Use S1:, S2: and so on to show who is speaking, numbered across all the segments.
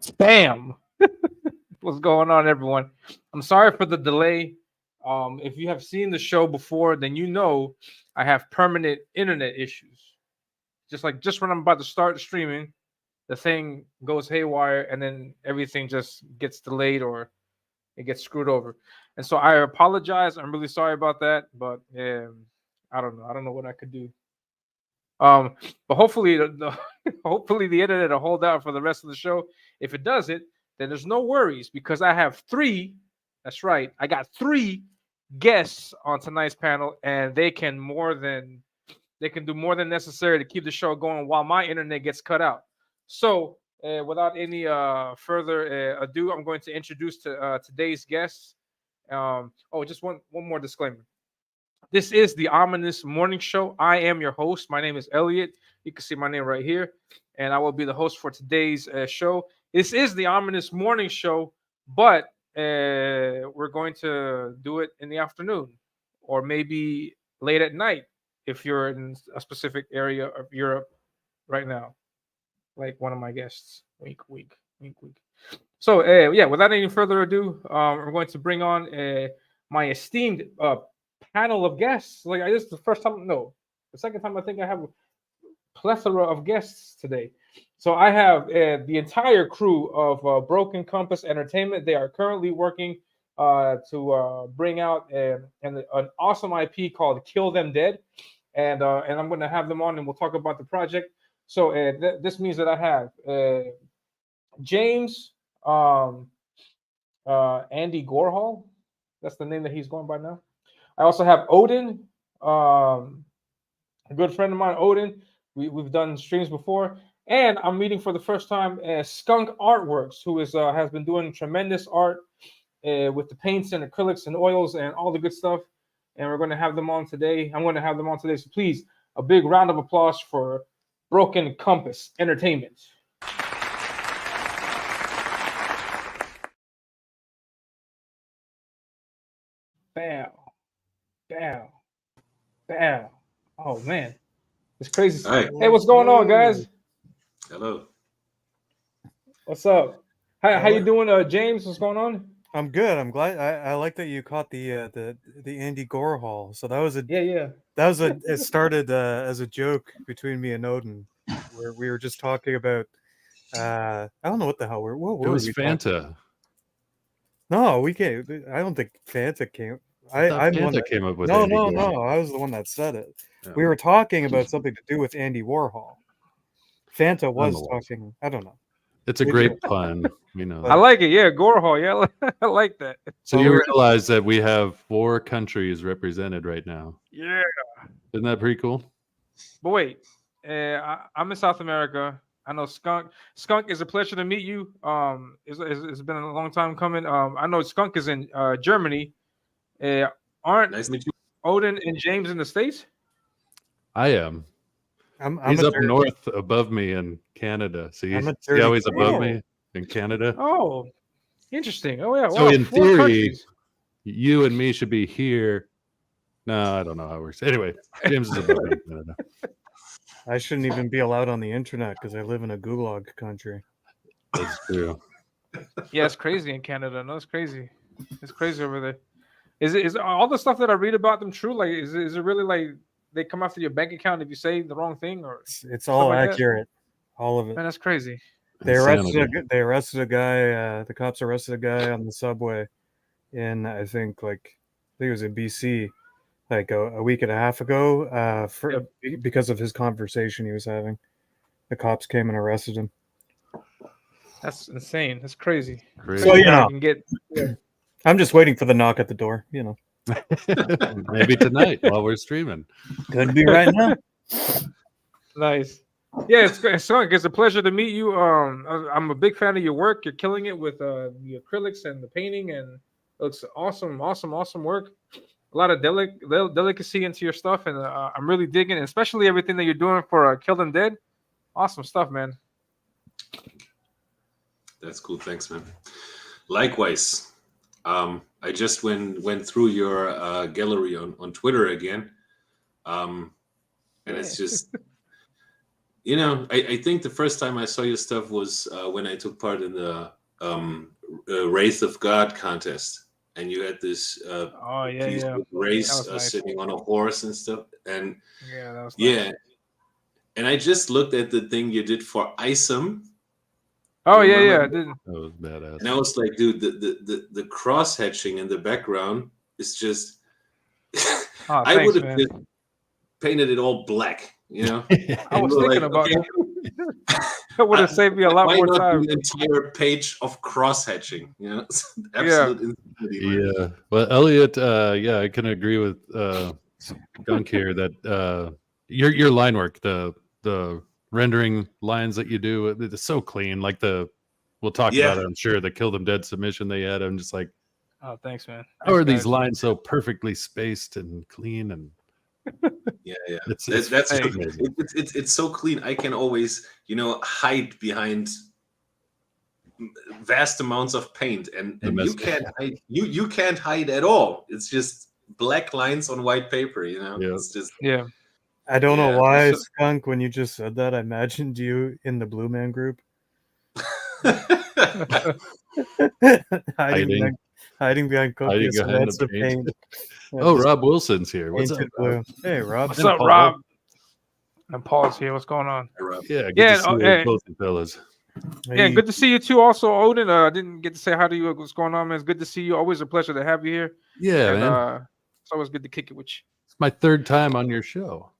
S1: Spam. What's going on, everyone? I'm sorry for the delay. If you have seen the show before, then you know I have permanent internet issues. Just when I'm about to start streaming, the thing goes haywire, and then everything just gets delayed or it gets screwed over. And so I apologize. I'm really sorry about that, but I don't know. I don't know what I could do. Um, but hopefully, hopefully the internet will hold out for the rest of the show. If it doesn't, then there's no worries because I have three. That's right, I got three guests on tonight's panel, and they can do more than necessary to keep the show going while my internet gets cut out. So, without any further ado, I'm going to introduce today's guests. Just one more disclaimer. This is the Ominous Morning Show. I am your host. My name is Elliot. You can see my name right here, and I will be the host for today's show. This is the Ominous Morning Show, but we're going to do it in the afternoon or maybe late at night if you're in a specific area of Europe right now, like one of my guests. Wink, wink, wink, wink. So, without any further ado, we're going to bring on my esteemed panel of guests. Like, this is the first time, no, the second time I think I have a plethora of guests today. So, I have the entire crew of Broken Compass Entertainment. They are currently working to bring out an awesome IP called Kill Them Dead. And I'm going to have them on and we'll talk about the project. So, this means that I have James. Andy Gorhall. That's the name that he's going by now. I also have Odin, a good friend of mine, Odin. We've done streams before. And I'm meeting for the first time Skunk Artworks, who has been doing tremendous art with the paints and acrylics and oils and all the good stuff. And we're going to have them on today. I'm going to have them on today. So please, a big round of applause for Broken Compass Entertainment. Bow, bow, bow. Oh man, it's crazy.
S2: Hi.
S1: Hey, what's going on, guys?
S2: Hello.
S1: What's up? How you doing, James? What's going on?
S3: I'm good. I'm glad. I like that you caught the Andy Gorhall. So that was it started as a joke between me and Odin, where we were just talking about. I don't know what the hell what
S4: It was
S3: we
S4: Fanta.
S3: No, we can't. I don't think Fanta came. I'm
S4: Fanta
S3: one that
S4: came up with
S3: no,
S4: Andy
S3: no,
S4: Warhol.
S3: no. I was the one that said it.
S4: Yeah.
S3: We were talking about something to do with Andy Warhol. Fanta was talking. I don't know.
S4: It's a great pun. We know.
S1: I like it. Yeah, Gorhall. Yeah, I like that.
S4: So you realize that we have 4 countries represented right now.
S1: Yeah.
S4: Isn't that pretty cool?
S1: But wait, I'm in South America. I know Skunk. Skunk, it's a pleasure to meet you. It's been a long time coming. I know Skunk is in Germany. Aren't
S2: Nice to meet you.
S1: Odin and James in the States?
S4: I am. He's up north above me in Canada. So you see how he's above me in Canada?
S1: Oh, interesting. Oh, yeah.
S4: So
S1: wow,
S4: in
S1: 4
S4: theory,
S1: countries.
S4: you and me should be here. No, I don't know how it works. Anyway, James is above me in Canada.
S3: I shouldn't even be allowed on the internet because I live in a gulag country.
S4: That's true.
S1: Yeah, it's crazy in Canada. No, it's crazy. It's crazy over there. Is all the stuff that I read about them true? Like, is it really like they come after your bank account if you say the wrong thing, or
S3: it's all like accurate, all of it?
S1: Man, that's crazy.
S3: They arrested a guy. The cops arrested a guy on the subway in I think it was in BC, like a week and a half ago, because of his conversation he was having. The cops came and arrested him.
S1: That's insane. That's crazy.
S3: So I'm just waiting for the knock at the door.
S4: Maybe tonight while we're streaming.
S3: Could be right now.
S1: Nice. Yeah, it's a pleasure to meet you. I'm a big fan of your work. You're killing it with the acrylics and the painting, and it looks awesome work. A lot of delicacy into your stuff, and I'm really digging it, especially everything that you're doing for Kill Them Dead. Awesome stuff, man.
S2: That's cool. Thanks, man. Likewise. I just went through your gallery on Twitter again. And it's just You know, I think the first time I saw your stuff was when I took part in the Wraith of God contest, and you had this
S1: Oh yeah,
S2: piece
S1: yeah.
S2: with
S1: That
S2: Race
S1: was nice.
S2: sitting on a horse and stuff, and
S1: Yeah, that was
S2: yeah,
S1: nice.
S2: and I just looked at the thing you did for Isom.
S1: Oh
S2: You
S1: yeah,
S2: remember
S1: yeah. I
S2: that?
S1: didn't.
S4: That was badass.
S2: And I was like, dude, the cross hatching in the background is just.
S1: Oh,
S2: I would
S1: thanks,
S2: have
S1: man.
S2: just painted it all black, you know.
S1: I was
S2: You were
S1: thinking
S2: like,
S1: about
S2: okay,
S1: that. Would have saved me a lot
S2: why
S1: more
S2: not do
S1: time.
S2: an entire page of cross hatching? You know,
S1: Yeah.
S2: absolute insanity, man.
S4: Yeah. Well, Elliot, yeah, I can agree with Gunk here that your line work, the rendering lines that you do, it's so clean. Like we'll talk
S2: Yeah.
S4: about it, I'm sure, the Kill Them Dead submission they had. I'm just like,
S1: Oh, thanks, man.
S4: how
S1: Thanks,
S4: are these
S1: guys.
S4: lines so perfectly spaced and clean? And
S2: Yeah.
S4: it's
S2: That's
S4: amazing.
S2: it's so clean. I can always, you know, hide behind vast amounts of paint, and you can't hide. You can't hide at all. It's just black lines on white paper. You know,
S4: Yeah.
S2: it's just
S1: Yeah.
S3: I don't know
S2: Yeah.
S3: why,
S1: So-
S3: Skunk, when you just said that, I imagined you in the Blue Man Group. hiding behind copious
S4: behind
S3: amounts
S4: the
S3: of
S4: paint.
S3: paint. Yeah,
S4: Oh,
S3: just
S4: Rob Wilson's here. What's up,
S3: painted
S4: Rob?
S3: blue. Hey, Rob.
S1: What's
S4: And
S1: up,
S4: Paul.
S1: Rob? And Paul's here. What's going on?
S4: Yeah, good
S1: Yeah,
S4: to see you both, fellas.
S1: Yeah, good to see you too. Also, Odin. I didn't get to say hi to you. What's going on, man? It's good to see you. Always a pleasure to have you here.
S4: Yeah,
S1: and,
S4: man.
S1: It's always good to kick it with you.
S4: It's my third time on your show.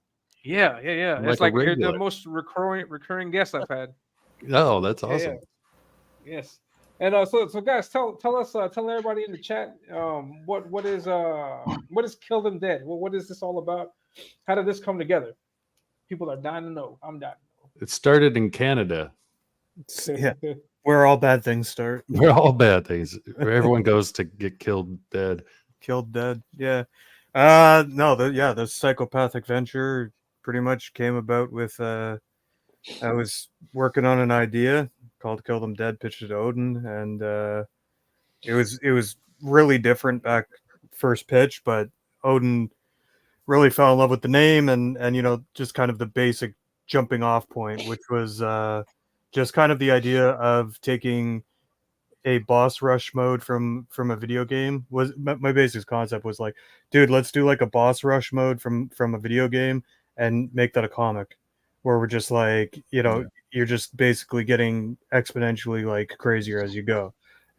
S1: Yeah.
S4: I'm
S1: It's
S4: like
S1: like
S4: a
S1: you're the
S4: regular.
S1: most recurring guest I've had.
S4: Oh, that's awesome.
S1: Yeah. Yes. And so guys, tell everybody in the chat what is Kill Them Dead? What is this all about? How did this come together? People are dying to know. I'm dying to know.
S4: It started in Canada.
S3: Yeah, where all bad things start.
S4: Where all bad things. Where everyone goes to get killed dead.
S3: Killed dead. Yeah. No. The psychopathic venture pretty much came about with. I was working on an idea called "Kill Them Dead," pitched it to Odin, and it was really different back first pitch, but Odin really fell in love with the name and just kind of the basic jumping off point, which was just kind of the idea of taking a boss rush mode from a video game. Was my basic concept was like, dude, let's do like a boss rush mode from a video game and make that a comic where we're just like, you're just basically getting exponentially like crazier as you go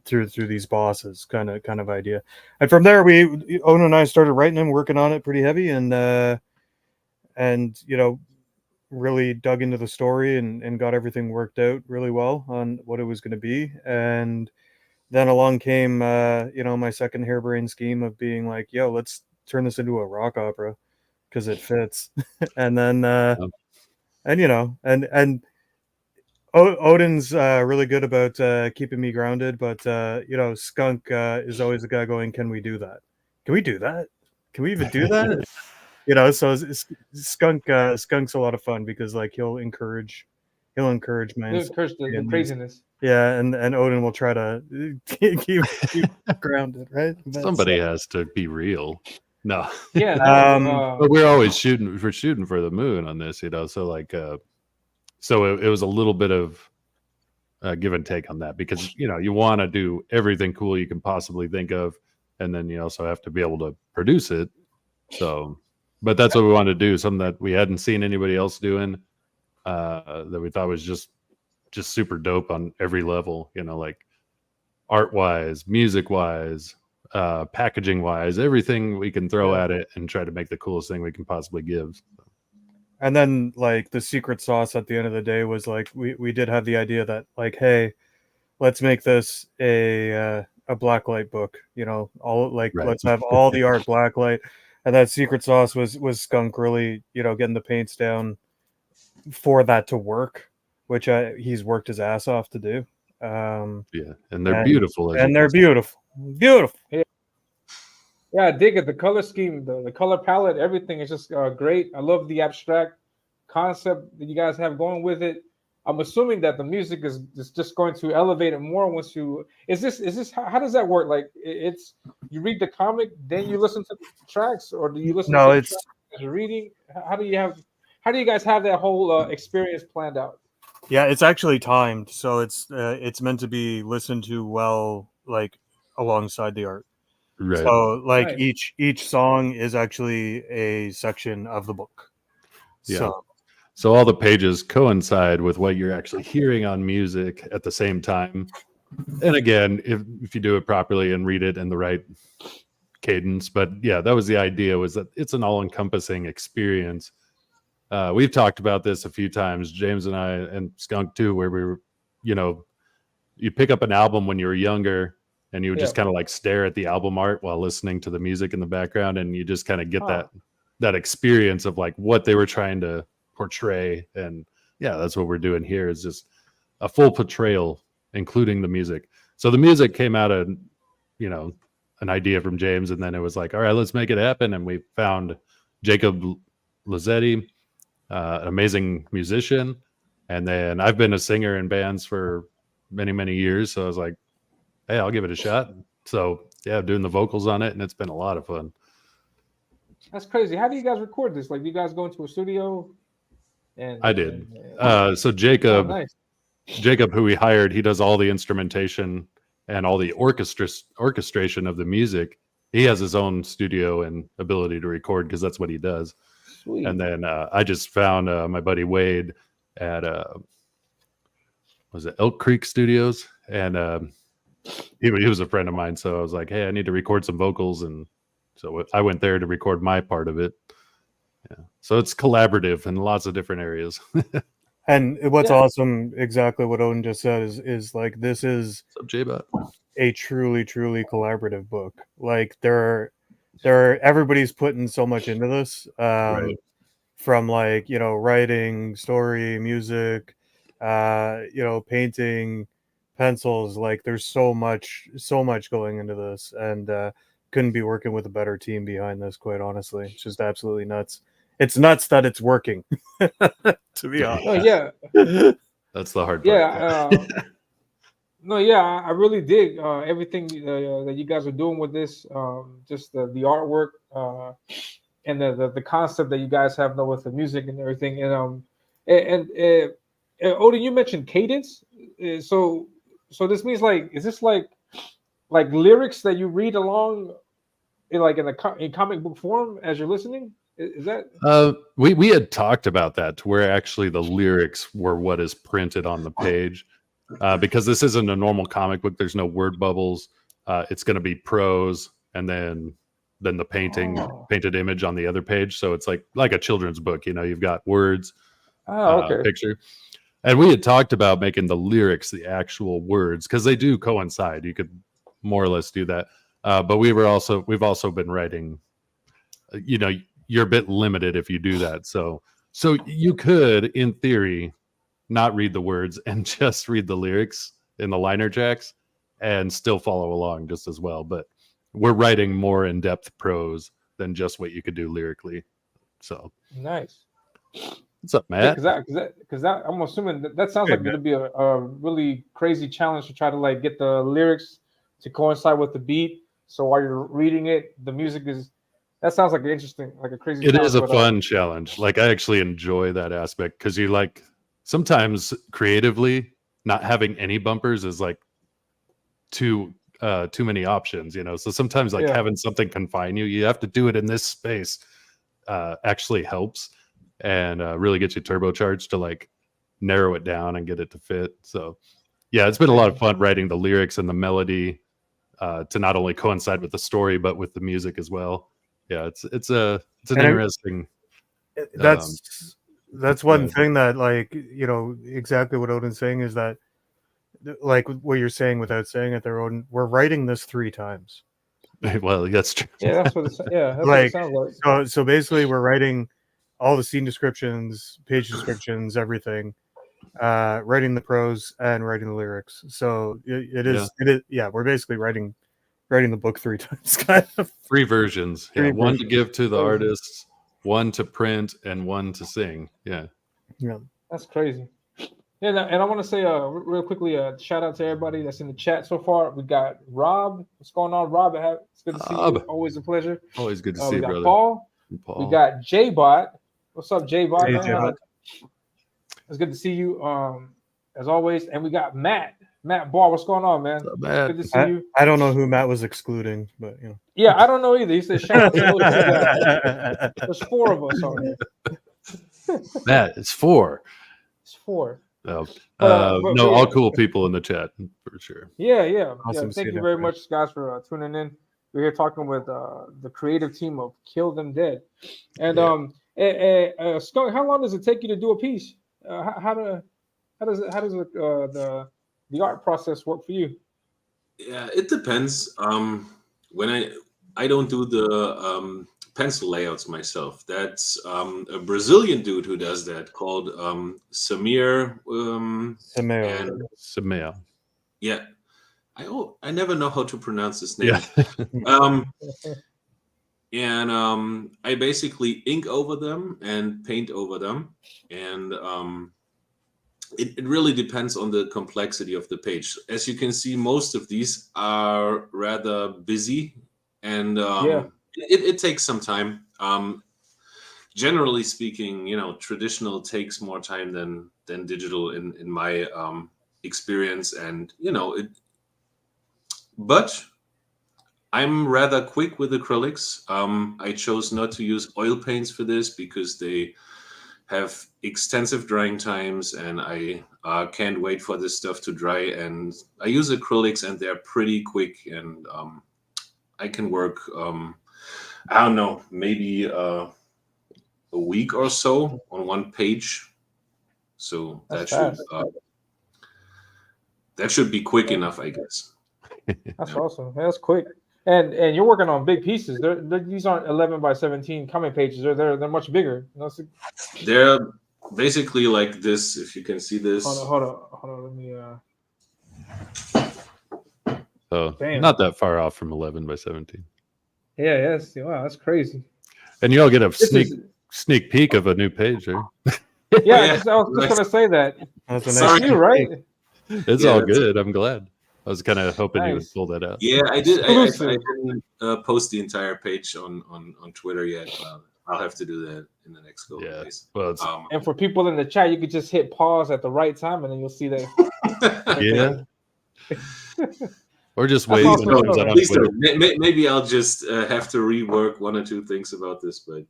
S3: through these bosses kind of idea. And from there Owen and I started writing and working on it pretty heavy and really dug into the story and got everything worked out really well on what it was going to be. And then along came my second harebrained scheme of being like, yo, let's turn this into a rock opera because it fits. And then Odin's really good about keeping me grounded, but Skunk is always the guy going, can we do that? Can we do that? Can we even do that? So Skunk's a lot of fun because like he'll encourage my
S1: the craziness.
S3: Yeah, and Odin will try to keep grounded, right?
S4: Somebody has to be real. No.
S1: Yeah.
S4: But we're always shooting for the moon on this, so like so it was a little bit of give and take on that because you want to do everything cool you can possibly think of, and then you also have to be able to produce it. So, but that's what we wanted to do, something that we hadn't seen anybody else doing, that we thought was just super dope on every level, like art wise, music wise, packaging wise, everything we can throw at it and try to make the coolest thing we can possibly give.
S3: And then like the secret sauce at the end of the day was like we did have the idea that like, hey, let's make this a blacklight book, all like right. Let's have all the art blacklight. And that secret sauce was Skunk really, getting the paints down for that to work, which he's worked his ass off to do.
S4: Yeah, and they're beautiful.
S3: And they're beautiful.
S1: Yeah, I dig it. The color scheme, the color palette, everything is just great. I love the abstract concept that you guys have going with it. I'm assuming that the music is just going to elevate it more once you. Is this how does that work? Like it's you read the comic, then you listen to the tracks, or do you listen?
S3: No,
S1: to
S3: it's
S1: the tracks as you're reading. How do you have? how do you guys have that whole experience planned out?
S3: Yeah, it's actually timed, so it's meant to be listened to well, like alongside the art.
S4: Right.
S3: So like
S1: Nice.
S3: each song is actually a section of the book.
S4: Yeah. So all the pages coincide with what you're actually hearing on music at the same time. And again, if you do it properly and read it in the right cadence, but yeah, that was the idea, was that it's an all-encompassing experience. We've talked about this a few times, James and I, and Skunk too, where we were, you pick up an album when you were younger and you would just kind of like stare at the album art while listening to the music in the background, and you just kind of get that experience of like what they were trying to portray. And yeah, that's what we're doing here, is just a full portrayal, including the music. So the music came out of an idea from James, and then it was like, all right, let's make it happen. And we found Jacob Lazzetti, an amazing musician, and then I've been a singer in bands for many years, so I was like, hey, I'll give it a shot. So yeah, doing the vocals on it, and it's been a lot of fun.
S1: That's crazy. How do you guys record this? Like, do you guys go into a studio? And
S4: I did. So Jacob,
S1: nice.
S4: Jacob, who we hired, he does all the instrumentation and all the orchestration of the music. He has his own studio and ability to record because that's what he does.
S1: Sweet.
S4: And then I just found my buddy Wade at was it Elk Creek Studios, and he was a friend of mine. So I was like, hey, I need to record some vocals, and so I went there to record my part of it. Yeah, so it's collaborative in lots of different areas.
S3: And what's awesome, exactly what Odin just said, is like, this is a truly collaborative book. Like there are everybody's putting so much into this,
S4: Right.
S3: from like, writing, story, music, painting, pencils. Like there's so much going into this, and couldn't be working with a better team behind this, quite honestly. It's just absolutely nuts. It's nuts that it's working. To be honest.
S1: Oh yeah,
S4: that's the hard part.
S1: Yeah, no, yeah, I really dig everything that you guys are doing with this. Just the artwork and the concept that you guys have with the music and everything. And Odin, you mentioned cadence. So this means, like, is this like lyrics that you read along in comic book form as you're listening? Is that
S4: we had talked about that, to where actually the lyrics were what is printed on the page, because this isn't a normal comic book. There's no word bubbles. It's going to be prose, and then the painted image on the other page. So it's like a children's book. You've got words, picture. And we had talked about making the lyrics the actual words, because they do coincide. You could more or less do that. But we've also been writing, you're a bit limited if you do that. So you could, in theory, not read the words and just read the lyrics in the liner tracks and still follow along just as well. But we're writing more in-depth prose than just what you could do lyrically. So
S1: nice.
S4: What's up, Matt?
S1: Because I'm assuming that sounds like going to be a really crazy challenge to try to like get the lyrics to coincide with the beat. So while you're reading it, the music is. That sounds like interesting, like a crazy.
S4: It is a fun challenge. Like, I actually enjoy that aspect, because you like sometimes creatively not having any bumpers is like too many options, So sometimes having something confine you. You have to do it in this space. Actually helps and really gets you turbocharged to like narrow it down and get it to fit. So yeah, it's been a lot of fun writing the lyrics and the melody to not only coincide with the story but with the music as well. Yeah, it's an interesting.
S3: That's one thing that, like, exactly what Odin's saying is that, like what you're saying without saying it there, Odin, we're writing this 3 times.
S4: Well, that's true.
S1: Yeah, that's what it sounds like.
S3: So basically, we're writing all the scene descriptions, page descriptions, everything, writing the prose and writing the lyrics. So it is. We're basically writing the book 3 times, kind of.
S4: 3 versions. One to give to the artists, one to print, and one to sing. Yeah.
S1: That's crazy. And I want to say real quickly, shout out to everybody that's in the chat so far. We got Rob. What's going on, Rob? It's good to see you. Always a pleasure.
S4: Always good to see you,
S1: got
S4: brother.
S1: Paul. We got J-Bot. What's up, J-Bot,
S3: Hey,
S1: man?
S3: J-Bot.
S1: It's good to see you, as always. And we got Matt Ball. What's going on, man?
S4: Matt?
S1: Good to see you.
S3: I don't know who Matt was excluding, but you know.
S1: Yeah, I don't know either. He said, shout out to those two guys. There's 4 of us on here.
S4: Matt, it's 4.
S1: It's 4.
S4: No,
S1: But
S4: no,
S1: yeah.
S4: all cool people in the chat for sure.
S1: Yeah.
S3: Awesome
S1: Thank you
S3: seeing
S1: very
S3: everybody.
S1: much, guys, for tuning in. We're here talking with the creative team of Kill Them Dead. And Skunk, how long does it take you to do a piece? How does the art process work for you?
S2: Yeah, it depends. When I don't do the pencil layouts myself. That's a Brazilian dude who does that called Samir. And
S4: Sameo.
S2: yeah, I never know how to pronounce his name.
S4: Yeah.
S2: I basically ink over them and paint over them, and it really depends on the complexity of the page. As you can see, most of these are rather busy, and it takes some time. Generally speaking, traditional takes more time than digital in my experience, and but I'm rather quick with acrylics. I chose not to use oil paints for this because they have extensive drying times, and I can't wait for this stuff to dry. And I use acrylics, and they're pretty quick, and I can work. I don't know, maybe a week or so on one page. So that should be quick enough, I guess.
S1: That's awesome. That's quick. And you're working on big pieces. These aren't 11 by 17 comic pages. They're much bigger.
S2: They're basically like this. If you can see this.
S1: Hold on. Let me.
S4: So
S1: Damn.
S4: Not that far off from 11 by 17.
S1: Yeah. Yes. Wow, that's crazy.
S4: And you all get a sneak peek of a new page, right?
S1: Yeah, I was just gonna say that.
S3: That's a nice
S2: Sorry,
S1: right?
S4: It's all good. I'm glad. I was kind of hoping you would
S1: Nice.
S4: pull that out.
S2: Yeah, I did. I
S1: Exclusive.
S2: didn't post the entire page on Twitter yet. I'll have to do that in the next couple of days.
S4: Well, it's,
S1: And for people in the chat, you could just hit pause at the right time, and then you'll see that.
S4: yeah. Or just
S1: That's
S4: wait.
S1: awesome.
S4: When it comes out on
S2: Please
S4: Twitter.
S2: don't. Maybe I'll just have to rework 1 or 2 things about this, but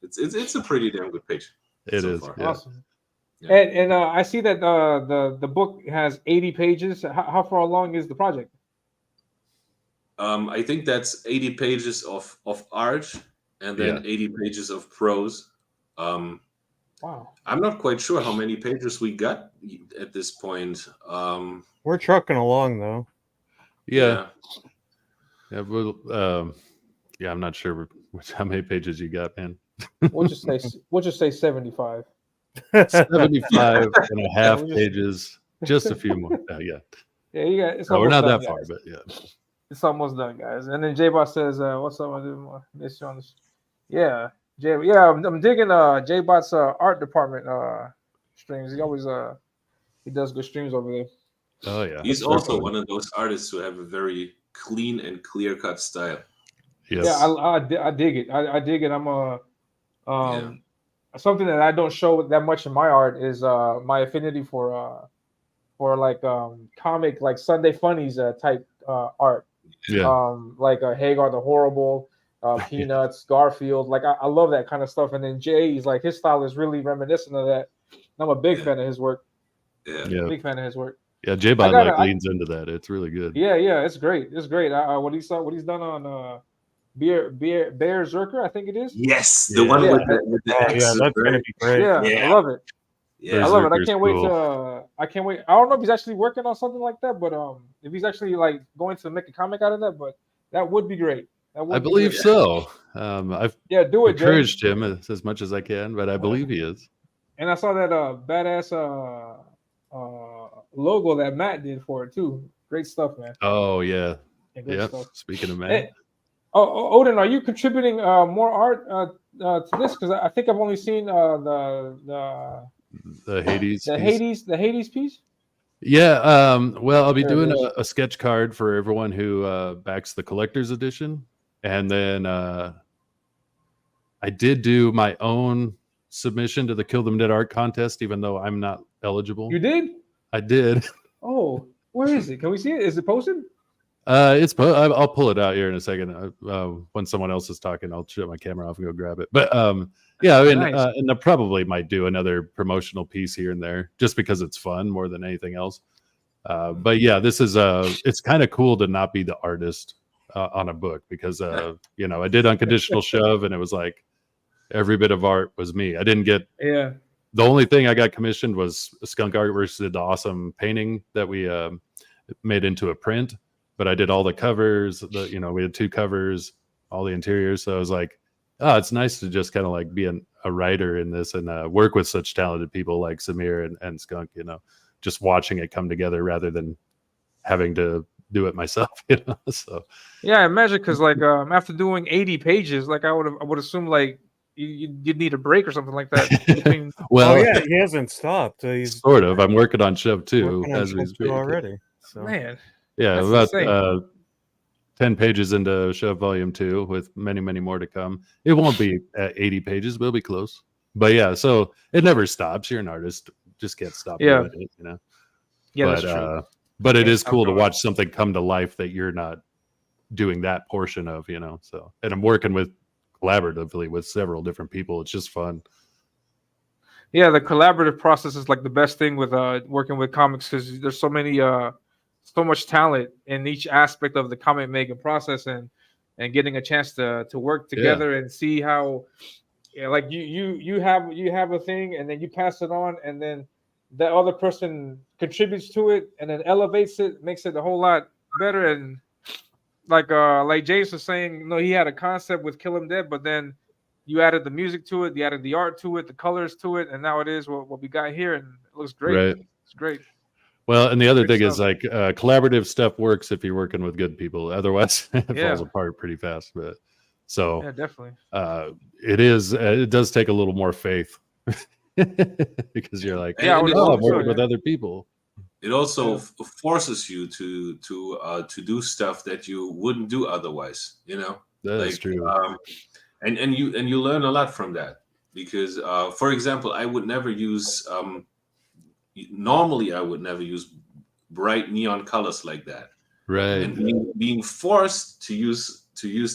S2: it's a pretty damn good page.
S4: It
S2: so
S4: is.
S2: far.
S4: Yeah.
S1: Awesome.
S2: Yeah.
S1: And I see that the book has 80 pages. How far along is the project?
S2: I think that's 80 pages of art and then 80 pages of prose.
S1: Wow.
S2: I'm not quite sure how many pages we got at this point.
S3: We're trucking along though.
S4: Yeah. Well, I'm not sure how many pages you got, man.
S1: We'll just say 75.
S4: 75 and a half pages. Just a few more. Yeah.
S1: Yeah, you got. It's
S4: No, we're
S1: almost
S4: not
S1: done,
S4: that far,
S1: guys.
S4: but yeah.
S1: It's almost done, guys. And then J-Bot says, "What's up? I miss you on this." Yeah, I'm digging J-Bot's art department streams. He always he does good streams over there.
S4: Oh yeah.
S2: He's also one of those artists who have a very clean and clear-cut style.
S4: Yes.
S1: Yeah, I dig it. I dig it. I'm something that I don't show that much in my art is my affinity for like comic, like Sunday Funnies type art.
S4: Yeah.
S1: Like Hagar the Horrible, Peanuts, Garfield. Like I love that kind of stuff. And then Jay's like his style is really reminiscent of that. I'm a big fan of his work.
S2: Yeah.
S1: Big fan of his work.
S4: Yeah, J-Bot leans into that. It's really good.
S1: Yeah, it's great. It's great. What he's done on Bear Zerker, I think it is.
S2: Yes, the one with the X.
S3: That's gonna be great.
S1: Yeah, I love it.
S2: Yeah,
S1: I love it. I
S4: Zerker's
S1: can't wait
S4: cool.
S1: to. I can't wait. I don't know if he's actually working on something like that, but if he's actually like going to make a comic out of that, but that would be great.
S4: I believe so. I've
S1: do it, Jay.
S4: encouraged him as much as I can, but I believe he is.
S1: And I saw that badass logo that Matt did for it too. Great stuff, man.
S4: Oh yeah.
S1: Great
S4: Yep.
S1: stuff.
S4: Speaking of Matt.
S1: Hey, Odin, are you contributing more art to this? Because I think I've only seen the
S4: Hades.
S1: the
S4: piece.
S1: Hades piece.
S4: Yeah. Well, I'll be
S1: There it
S4: doing
S1: is.
S4: a sketch card for everyone who backs the collector's edition, and then I did do my own submission to the Kill Them Dead art contest, even though I'm not eligible.
S1: You did?
S4: I did.
S1: Oh, where is it? Can we see it? Is it posted?
S4: I'll pull it out here in a second. When someone else is talking, I'll shut my camera off and go grab it. But yeah, I mean,
S1: Nice.
S4: and I probably might do another promotional piece here and there, just because it's fun more than anything else. But yeah, this is it's kind of cool to not be the artist on a book, because you know, I did Unconditional Shove, and it was like every bit of art was me. I didn't get
S1: Yeah.
S4: the only thing I got commissioned was Skunk Artworks did the awesome painting that we made into a print. But I did all the covers. You know, we had 2 covers, all the interiors. So I was like, oh, it's nice to just kind of like be a writer in this and work with such talented people like Samir and Skunk. You know, just watching it come together rather than having to do it myself. You know, so
S1: Yeah, I imagine, because like after doing 80 pages, like I would assume like you'd need a break or something like that between.
S4: well,
S3: Oh yeah, he hasn't stopped. He's
S4: sort of. I'm working on Shove 2
S3: working on
S4: as we
S3: Shove
S4: speak
S3: 2 already. So
S1: Man,
S4: Yeah,
S1: That's
S4: about
S1: insane.
S4: 10 pages into Shove Volume 2 with many, many more to come. It won't be at 80 pages, but it'll be close. But yeah, so it never stops. You're an artist. Just can't stop
S1: Yeah.
S4: doing it, you know?
S1: yeah,
S4: but,
S1: that's true.
S4: But it
S1: Can't
S4: is
S1: stop
S4: cool to
S1: drawing.
S4: watch something come to life that you're not doing that portion of, you know? So, and I'm working collaboratively with several different people. It's just fun.
S1: Yeah, the collaborative process is like the best thing with working with comics, because there's so much talent in each aspect of the comic making process, and getting a chance to work together and see how, yeah, like you have a thing, and then you pass it on, and then that other person contributes to it and then elevates it, makes it a whole lot better. And like James was saying, you know, he had a concept with Kill 'Em Dead, but then you added the music to it, you added the art to it, the colors to it, and now it is what we got here, and it looks great.
S4: Right.
S1: It's great.
S4: Well, and the other
S1: Great
S4: thing is
S1: stuff.
S4: like collaborative stuff works if you're working with good people. Otherwise, it
S1: Yeah.
S4: falls apart pretty fast. But so
S1: Yeah, definitely.
S4: it does take a little more faith because you're like,
S1: Yeah, I
S2: And
S1: would
S2: it
S4: oh, I'm
S1: assume so,
S4: working with
S1: yeah.
S4: other people.
S2: It also
S1: Yeah.
S2: forces you to do stuff that you wouldn't do otherwise. You know,
S4: That's true.
S2: and you learn a lot from that, because for example, I would never use normally I would never use bright neon colors like that,
S4: Right.
S2: and being forced to use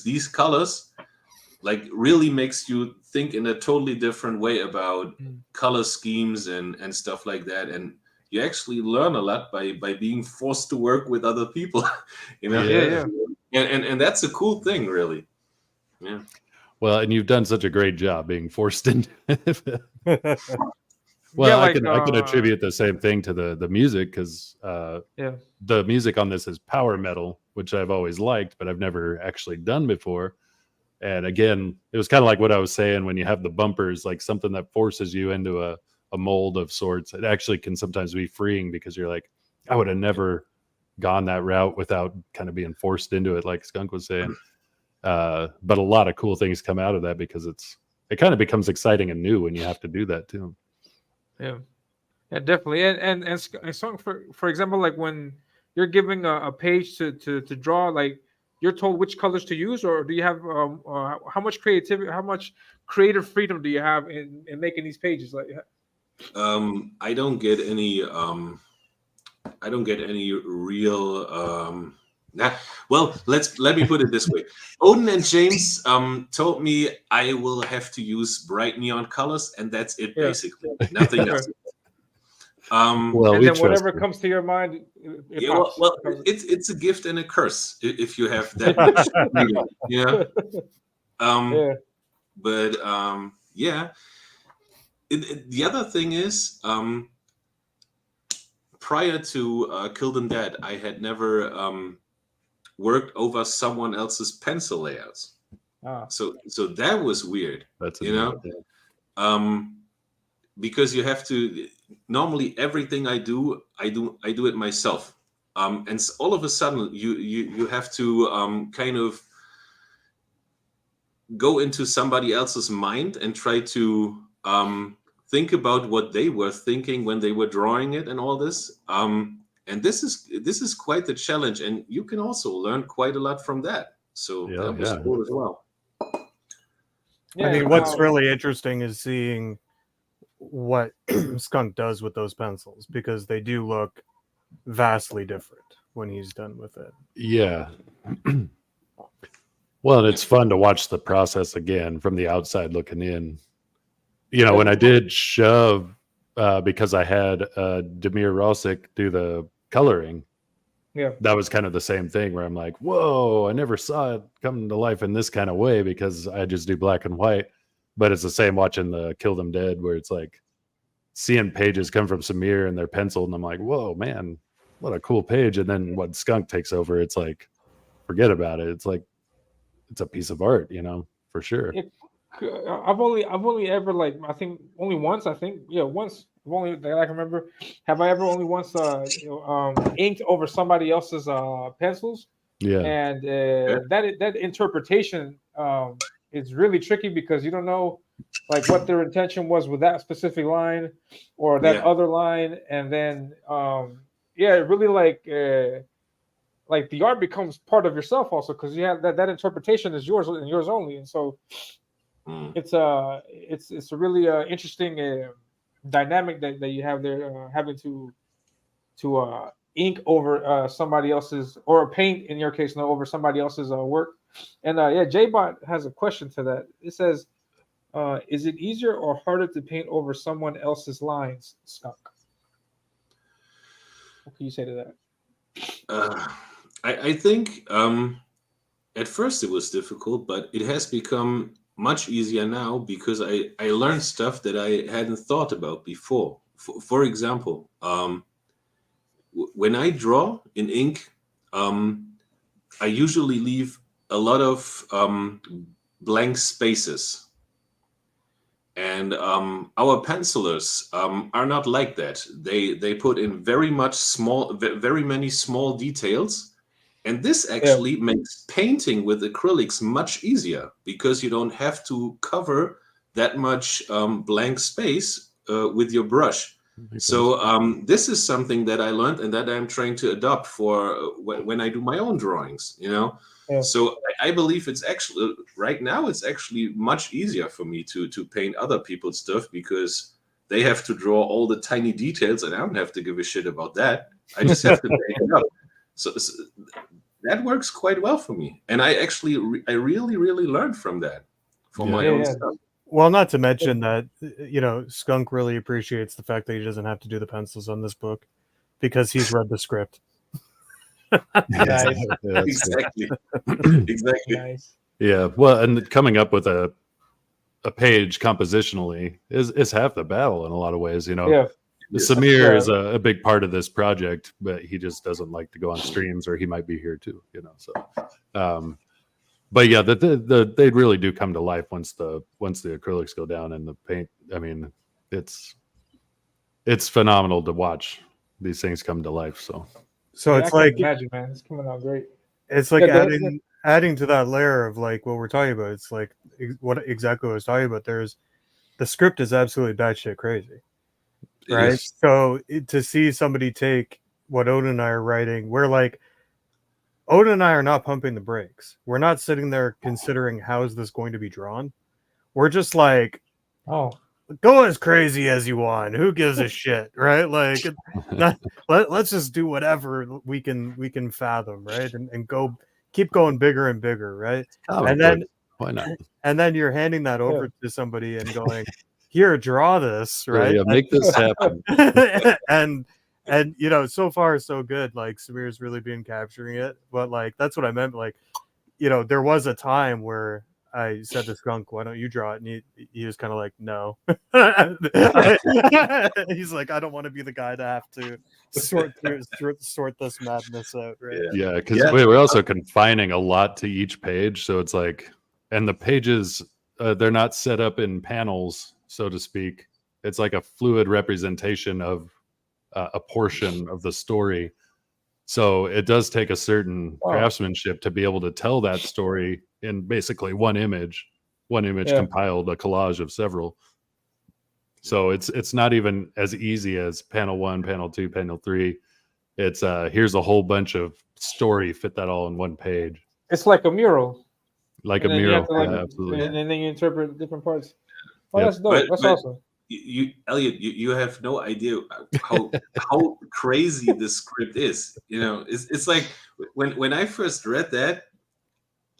S2: these colors like really makes you think in a totally different way about color schemes and stuff like that. And you actually learn a lot by being forced to work with other people. You know,
S1: Yeah.
S2: and that's a cool thing, really. Yeah.
S4: Well, and you've done such a great job being forced into it. Well,
S1: Yeah,
S4: I
S1: like,
S4: can attribute the same thing to the music, because
S1: Yeah.
S4: the music on this is power metal, which I've always liked, but I've never actually done before. And again, it was kind of like what I was saying, when you have the bumpers, like something that forces you into a mold of sorts. It actually can sometimes be freeing, because you're like, I would have never gone that route without kind of being forced into it, like Skunk was saying. But a lot of cool things come out of that, because it kind of becomes exciting and new when you have to do that too.
S1: Yeah, definitely. And so for example, like when you're giving a page to draw, like you're told which colors to use, or do you have how much creativity, how much creative freedom do you have in making these pages? Like,
S2: I don't get any real well, let me put it this way. Odin and James told me I will have to use bright neon colors, and that's it.
S1: Yeah.
S2: Basically nothing else.
S4: Well,
S1: and
S4: we
S1: then
S4: trust
S1: whatever
S4: you.
S1: comes to your mind, it
S2: Yeah,
S1: pops.
S2: well, it's a gift and a curse if you have that much freedom, you know.
S1: Yeah.
S2: But yeah. The other thing is, prior to Kill Them Dead, I had never worked over someone else's pencil layouts. So that was weird.
S4: That's
S2: you know, because you have to. Normally, everything I do it myself. And all of a sudden, you have to kind of go into somebody else's mind and try to think about what they were thinking when they were drawing it and all this. And this is quite the challenge, and you can also learn quite a lot from that. So that was cool as well.
S3: I mean, what's really interesting is seeing what Skunk does with those pencils, because they do look vastly different when he's done with it.
S4: Yeah. Well, and it's fun to watch the process again from the outside looking in. You know, when I did Shove, because I had Demir Rosic do the coloring,
S1: Yeah.
S4: that was kind of the same thing where I'm like, whoa, I never saw it come to life in this kind of way because I just do black and white. But it's the same watching the Kill Them Dead, where it's like seeing pages come from Samir and they're penciled, and I'm like, whoa, man, what a cool page. And then when Skunk takes over, it's like, forget about it. It's like, it's a piece of art, you know, for sure.
S1: I've only ever, like, I think only once, once, I've only, that I can remember, have I ever only once inked over somebody else's pencils.
S4: Yeah.
S1: And that interpretation is really tricky, because you don't know like what their intention was with that specific line or that other line, and then it really like the art becomes part of yourself also, because you have that interpretation is yours and yours only, and so it's a really interesting dynamic that you have there, having to ink over somebody else's, or paint in your case, over somebody else's work. And J-Bot has a question to that. It says, is it easier or harder to paint over someone else's lines, Skunk? What can you say to that?
S2: I think at first it was difficult, but it has become much easier now, because I learned stuff that I hadn't thought about before. For example, when I draw in ink, I usually leave a lot of blank spaces. And our pencilers are not like that. They put in very many small details. And this actually makes painting with acrylics much easier, because you don't have to cover that much blank space with your brush. So this is something that I learned and that I'm trying to adopt for when I do my own drawings, you know. Yeah. So I believe it's actually right now it's actually much easier for me to paint other people's stuff, because they have to draw all the tiny details and I don't have to give a shit about that. I just have to paint it up. So that works quite well for me, and I really learned from that for my own stuff.
S3: Well, not to mention that, you know, Skunk really appreciates the fact that he doesn't have to do the pencils on this book, because he's read the script.
S1: Nice.
S2: Exactly.
S1: Nice.
S4: Yeah. Well, and coming up with a page compositionally is half the battle in a lot of ways, you know.
S1: Yeah.
S4: Samir is a big part of this project, but he just doesn't like to go on streams, or he might be here too, you know. So but yeah, they really do come to life once the acrylics go down and the paint. I mean, it's phenomenal to watch these things come to life. So
S3: it's like
S1: imagine, man, it's coming out great.
S3: It's like adding to that layer of like what we're talking about. It's like what exactly what I was talking about. The script is absolutely batshit crazy, right?
S2: Yes.
S3: So to see somebody take what Odin and I are writing, we're like, Odin and I are not pumping the brakes. We're not sitting there considering how is this going to be drawn. We're just like, go as crazy as you want. Who gives a shit, right? Like, let's just do whatever we can fathom, right? And keep going bigger and bigger, right? And then
S4: why not?
S3: And then you're handing that over to somebody and going, here, draw this, right?
S4: Yeah, make this happen.
S3: And you know, so far so good. Like Samir's really been capturing it, but like that's what I meant. Like, you know, there was a time where I said to Skunk, "Why don't you draw it?" And he was kind of like, "No." He's like, "I don't want to be the guy to have to sort this madness out." Right?
S4: Yeah, because we're also confining a lot to each page, so it's like, and the pages they're not set up in panels, so to speak. It's like a fluid representation of a portion of the story. So it does take a certain craftsmanship to be able to tell that story in basically one image compiled, a collage of several. So it's not even as easy as panel 1, panel 2, panel 3. It's here's a whole bunch of story, fit that all in one page.
S1: It's like a mural.
S4: Like a mural, absolutely.
S1: And then you interpret different parts. Oh, that's dope. That's awesome.
S2: Elliot, you have no idea how crazy this script is. It's like when I first read that,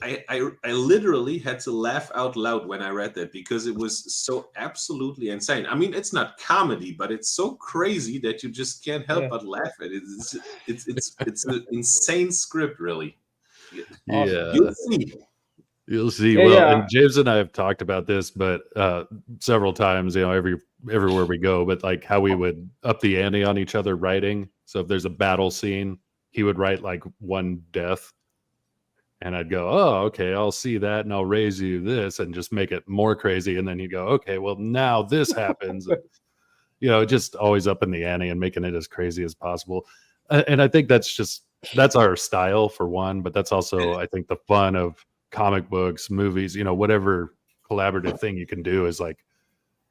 S2: I literally had to laugh out loud when I read that because it was so absolutely insane. I mean, it's not comedy, but it's so crazy that you just can't help but laugh at it. It's an insane script, really.
S4: Yeah.
S2: You'll see.
S4: You'll see.
S1: Yeah,
S4: Well,
S1: yeah.
S4: and James and I have talked about this, but several times, everywhere we go, but like how we would up the ante on each other writing. So if there's a battle scene, he would write like one death, and I'd go, oh, okay, I'll see that, and I'll raise you this, and just make it more crazy. And then he'd go, okay, well now this happens. Just always up in the ante and making it as crazy as possible. And I think that's our style for one, but that's also, I think, the fun of comic books, movies, whatever collaborative thing you can do is like,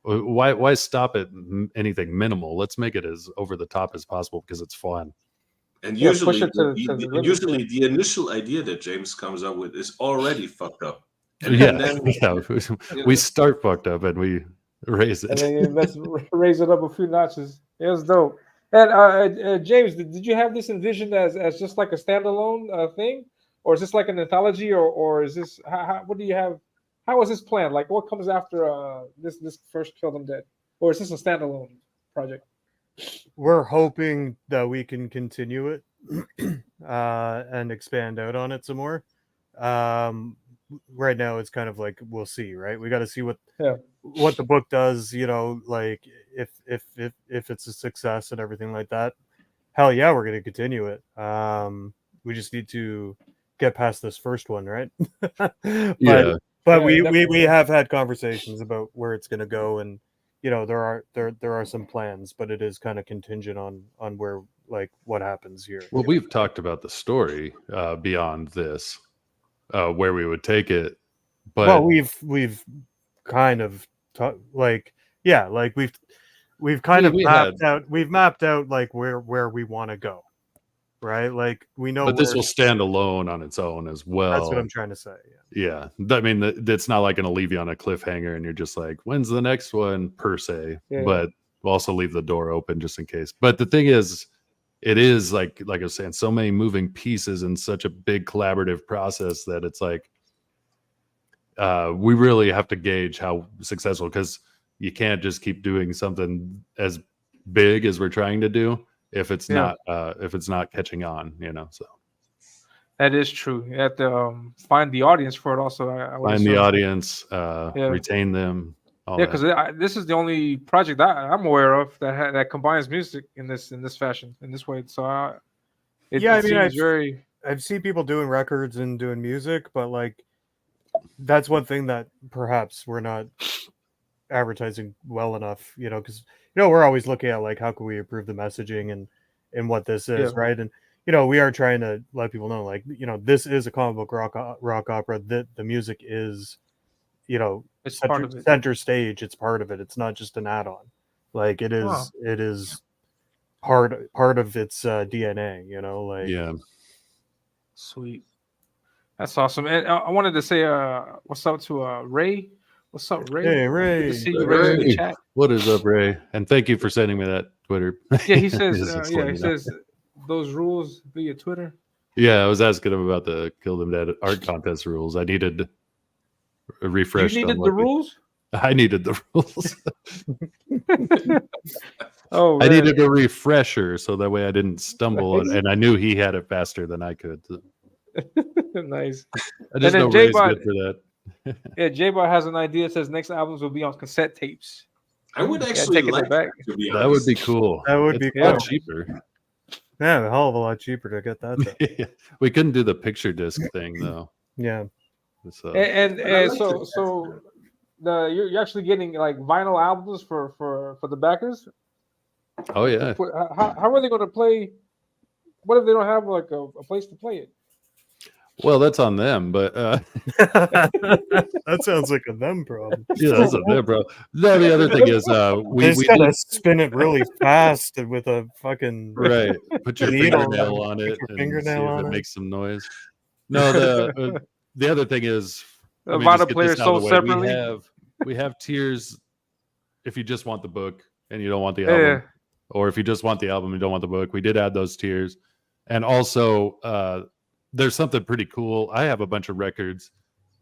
S4: why stop at anything minimal? Let's make it as over the top as possible because it's fun.
S2: And
S1: Yeah,
S2: usually,
S1: push it to the limit.
S2: usually the initial idea that James comes up with is already fucked up. And
S4: Yeah,
S2: then,
S4: we start fucked up and we raise it.
S1: And then let's raise it up a few notches. It was dope. And James, did you have this envisioned as just like a standalone thing, or is this like an anthology, or is this what do you have? How is this planned? Like, what comes after this first Kill Them Dead, or is this a standalone project?
S3: We're hoping that we can continue it and expand out on it some more. Right now, it's kind of like we'll see. Right, we got to see what the book does. Like if it's a success and everything like that. Hell yeah, we're going to continue it. We just need to get past this first one, right? But we have had conversations about where it's going to go, and there are some plans, but it is kind of contingent on where, like, what happens here.
S4: Well, we've talked about the story beyond this, where we would take it, but
S3: we've kind of we've kind of mapped out like where we want to go. Right, like we know,
S4: but this will stand alone on its own as well.
S3: That's what I'm trying to say.
S4: Yeah. I mean, it's not like going to leave you on a cliffhanger, and you're just like, "When's the next one?" per se. Yeah. But we'll also leave the door open just in case. But the thing is, it is like I was saying, so many moving pieces and such a big collaborative process that it's like we really have to gauge how successful, because you can't just keep doing something as big as we're trying to do if it's not catching on, so
S1: that is true. You have to find the audience for it also.
S4: Find the audience, retain them.
S1: Because this is the only project I'm aware of that combines music in this fashion, in this way. So
S3: I've seen people doing records and doing music, but like that's one thing that perhaps we're not advertising well enough, because we're always looking at like how can we improve the messaging and what this is, right? And we are trying to let people know, like, this is a comic book rock opera. That the music is,
S1: it's part of it.
S3: Center stage. It's part of it. It's not just an add-on. Like it is. It is part of its DNA. Like
S4: yeah.
S1: Sweet. That's awesome. And I wanted to say what's up to Ray. What's up, Ray?
S3: Hey, Ray.
S1: Good to see you, Ray, in the chat.
S4: What is up, Ray? And thank you for sending me that Twitter.
S1: Yeah, he says. He says those rules via Twitter.
S4: Yeah, I was asking him about the Kill Them Dead art contest rules. I needed a refresh.
S1: You needed the rules?
S4: I needed the rules.
S1: Oh,
S4: I needed a refresher so that way I didn't stumble, and I knew he had it faster than I could. So.
S1: Nice.
S4: I just know Ray's good for that.
S1: Yeah, J-Bot has an idea. It says next albums will be on cassette tapes.
S2: I would actually like that, to be honest.
S4: That would be cool.
S3: That would be
S4: a lot cheaper.
S3: Yeah, a hell of a lot cheaper to get that.
S4: We couldn't do the picture disc thing though.
S3: Yeah.
S1: So you're actually getting like vinyl albums for the backers.
S4: Oh yeah.
S1: How are they going to play? What if they don't have like a place to play it?
S4: Well, that's on them, but
S3: that sounds like a them problem.
S4: Yeah, that's a them problem. No, the other thing is we
S3: gotta spin it really fast with a fucking
S4: right. Put your fingernail on it and see if it makes some noise. No, the other thing is
S1: the vinyl player sold separately.
S4: We have tiers if you just want the book and you don't want the
S1: Yeah.
S4: album, or if you just want the album and you don't want the book, we did add those tiers. And also, there's something pretty cool. I have a bunch of records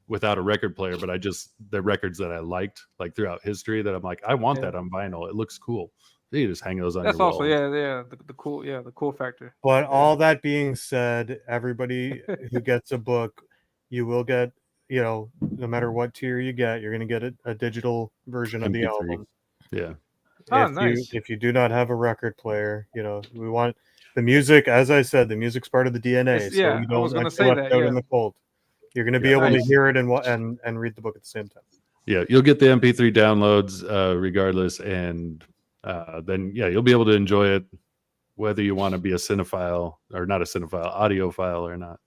S4: without a record player, but they're records that I liked like throughout history that I'm like, I want that on vinyl. It looks cool. You just hang those on
S1: That's
S4: your
S1: also
S4: wall.
S1: the cool factor.
S3: But all that being said, everybody who gets a book, you will get, no matter what tier you get, you're going to get a digital version of the
S4: MP3.
S3: album.
S4: Yeah.
S1: Nice.
S3: If you do not have a record player, we want the music. As I said, the music's part of the DNA.
S1: Yeah,
S3: we
S1: I was
S3: don't
S1: gonna
S3: get
S1: say
S3: left
S1: that.
S3: out
S1: Yeah.
S3: in the cold. You're going to be able to hear it and read the book at the same time.
S4: Yeah, you'll get the MP3 downloads regardless, and then you'll be able to enjoy it whether you want to be a cinephile or not a cinephile, audiophile or not.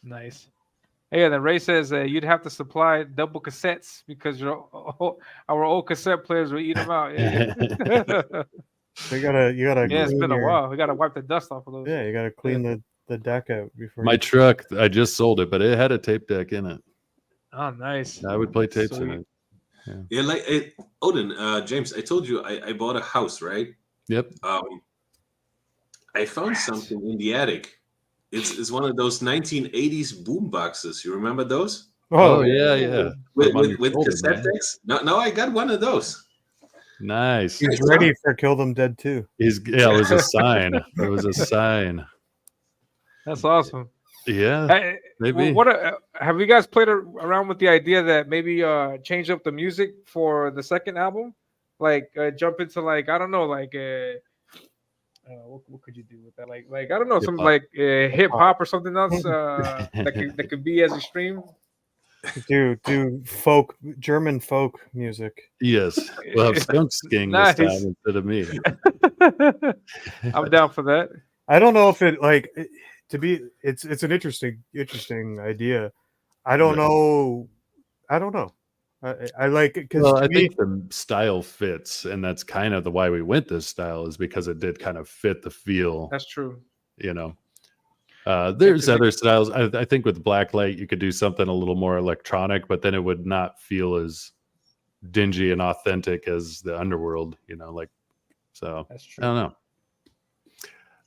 S1: Nice. Yeah, then Ray says you'd have to supply double cassettes because our old cassette players will eat them out. Yeah.
S3: So you gotta.
S1: Yeah, it's been a while. We gotta wipe the dust off of those.
S3: Yeah, you gotta clean the deck out before.
S4: My truck, I just sold it, but it had a tape deck in it.
S1: Oh, nice.
S4: I would play tapes in it.
S2: Yeah, like Odin, James, I told you I bought a house, right?
S4: Yep.
S2: I found something in the attic. It's one of those 1980s boom boxes. You remember those?
S4: Oh yeah.
S2: With cassette decks. Now I got one of those.
S4: Nice.
S3: He's ready for Kill Them Dead too.
S4: It was a sign. It was a sign.
S1: That's awesome.
S4: Yeah. Maybe.
S1: Have you guys played around with the idea that maybe change up the music for the second album? Like jump into like I don't know, like what could you do with that? Like I don't know, some like hip hop or something else that could be as extreme.
S3: Do German folk music.
S4: Yes. We'll have Skunk King this time instead of me.
S1: I'm down for that.
S3: I don't know if it it's an interesting idea. I don't know. I like it because
S4: I think the style fits, and that's kind of why we went this style is because it did kind of fit the feel.
S1: That's true.
S4: There's other styles. I think with Blacklight you could do something a little more electronic, but then it would not feel as dingy and authentic as the Underworld. So
S1: that's true.
S4: I don't know.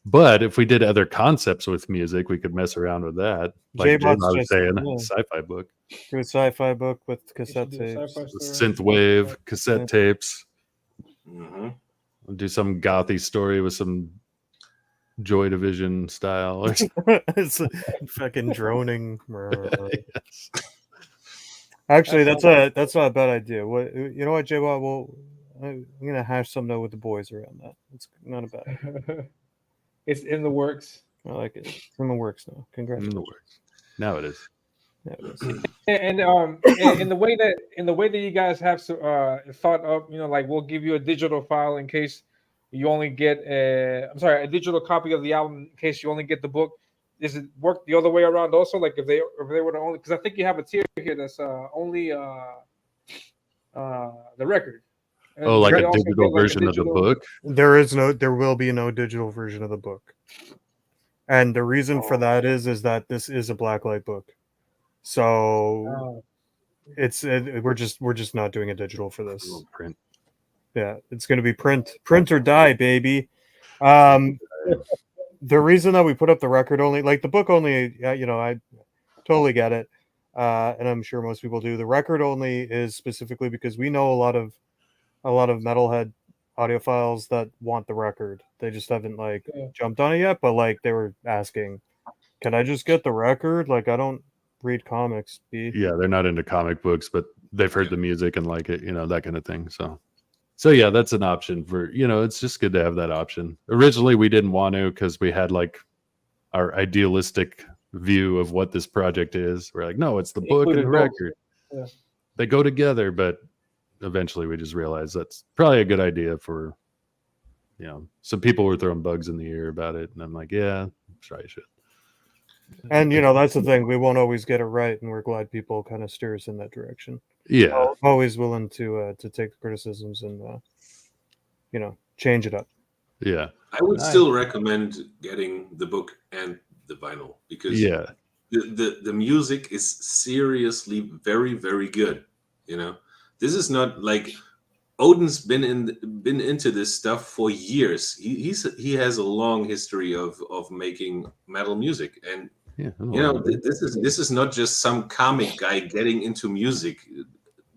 S4: But if we did other concepts with music, we could mess around with that. Like Jim was saying, sci-fi book.
S3: Do a sci-fi book with cassette tapes,
S4: synthwave, cassette tapes.
S2: Mm-hmm.
S4: We'll do some gothy story with some Joy Division style.
S3: It's fucking droning. Yes. Actually, that's not a bad idea. You know what, J-Bot? I'm gonna hash something out with the boys around that. It's not a bad.
S1: It's in the works.
S3: I like it. It's in the works now. Congratulations.
S4: In the works. Now it is.
S1: And in the way that you guys have thought of, like we'll give you a digital file in case you only get a digital copy of the album in case you only get the book. Does it work the other way around also? Like if they were to only, because I think you have a tier here that's only the record. And
S4: like a digital version of the book?
S3: There will be no digital version of the book. And the reason for that is that this is a Blacklight book. So we're just not doing a digital for this.
S4: Print.
S3: Yeah, it's going to be print or die, baby. The reason that we put up the record only, like the book only, I totally get it. And I'm sure most people do. The record only is specifically because we know a lot of metalhead audiophiles that want the record. They just haven't jumped on it yet, but they were asking, can I just get the record? I don't read comics.
S4: Yeah, they're not into comic books, but they've heard the music and like it, that kind of thing. So yeah, that's an option for, it's just good to have that option. Originally we didn't want to because we had our idealistic view of what this project is. We're like, no, it's the book and the record. Yeah. They go together, but eventually we just realized that's probably a good idea for, some people were throwing bugs in the ear about it. And I'm like, yeah, try should.
S3: And, that's the thing. We won't always get it right. And we're glad people kind of steer us in that direction.
S4: Yeah.
S3: I'm always willing to take the criticisms and, change it up.
S4: Yeah.
S2: I would still recommend getting the book and the vinyl because the music is seriously very, very good. This is not like Odin's been into this stuff for years. He has a long history of making metal music, and
S4: Yeah,
S2: this is not just some comic guy getting into music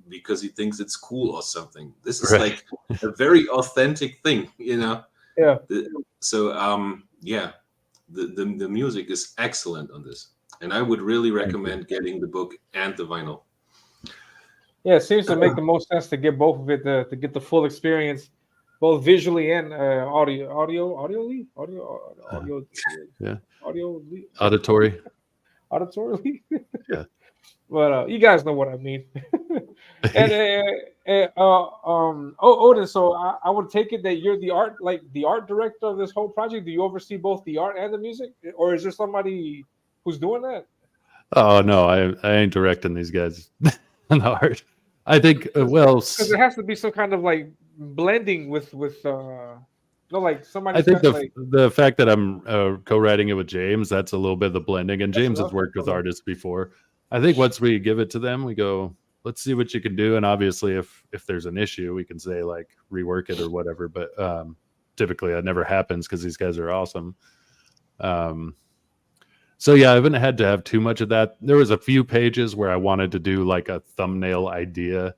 S2: because he thinks it's cool or something. This is
S4: Right.
S2: like a very authentic thing,
S1: Yeah.
S2: So yeah, the music is excellent on this, and I would really recommend getting the book and the vinyl.
S1: Yeah, it seems to make the most sense to get both of it to get the full experience, both visually and auditory.
S4: Yeah. Auditory.
S1: Auditorily.
S4: Yeah.
S1: But you guys know what I mean. And Odin. So I would take it that you're the art director of this whole project. Do you oversee both the art and the music, or is there somebody who's doing that?
S4: Oh no, I ain't directing these guys on the art. I think
S1: because there has to be some kind of like blending with like somebody.
S4: I think the fact that I'm co-writing it with James, that's a little bit of the blending, and James has worked with artists before. I think once we give it to them, we go, let's see what you can do, and obviously if there's an issue, we can say like rework it or whatever. But typically that never happens because these guys are awesome. So yeah, I haven't had to have too much of that. There was a few pages where I wanted to do like a thumbnail idea,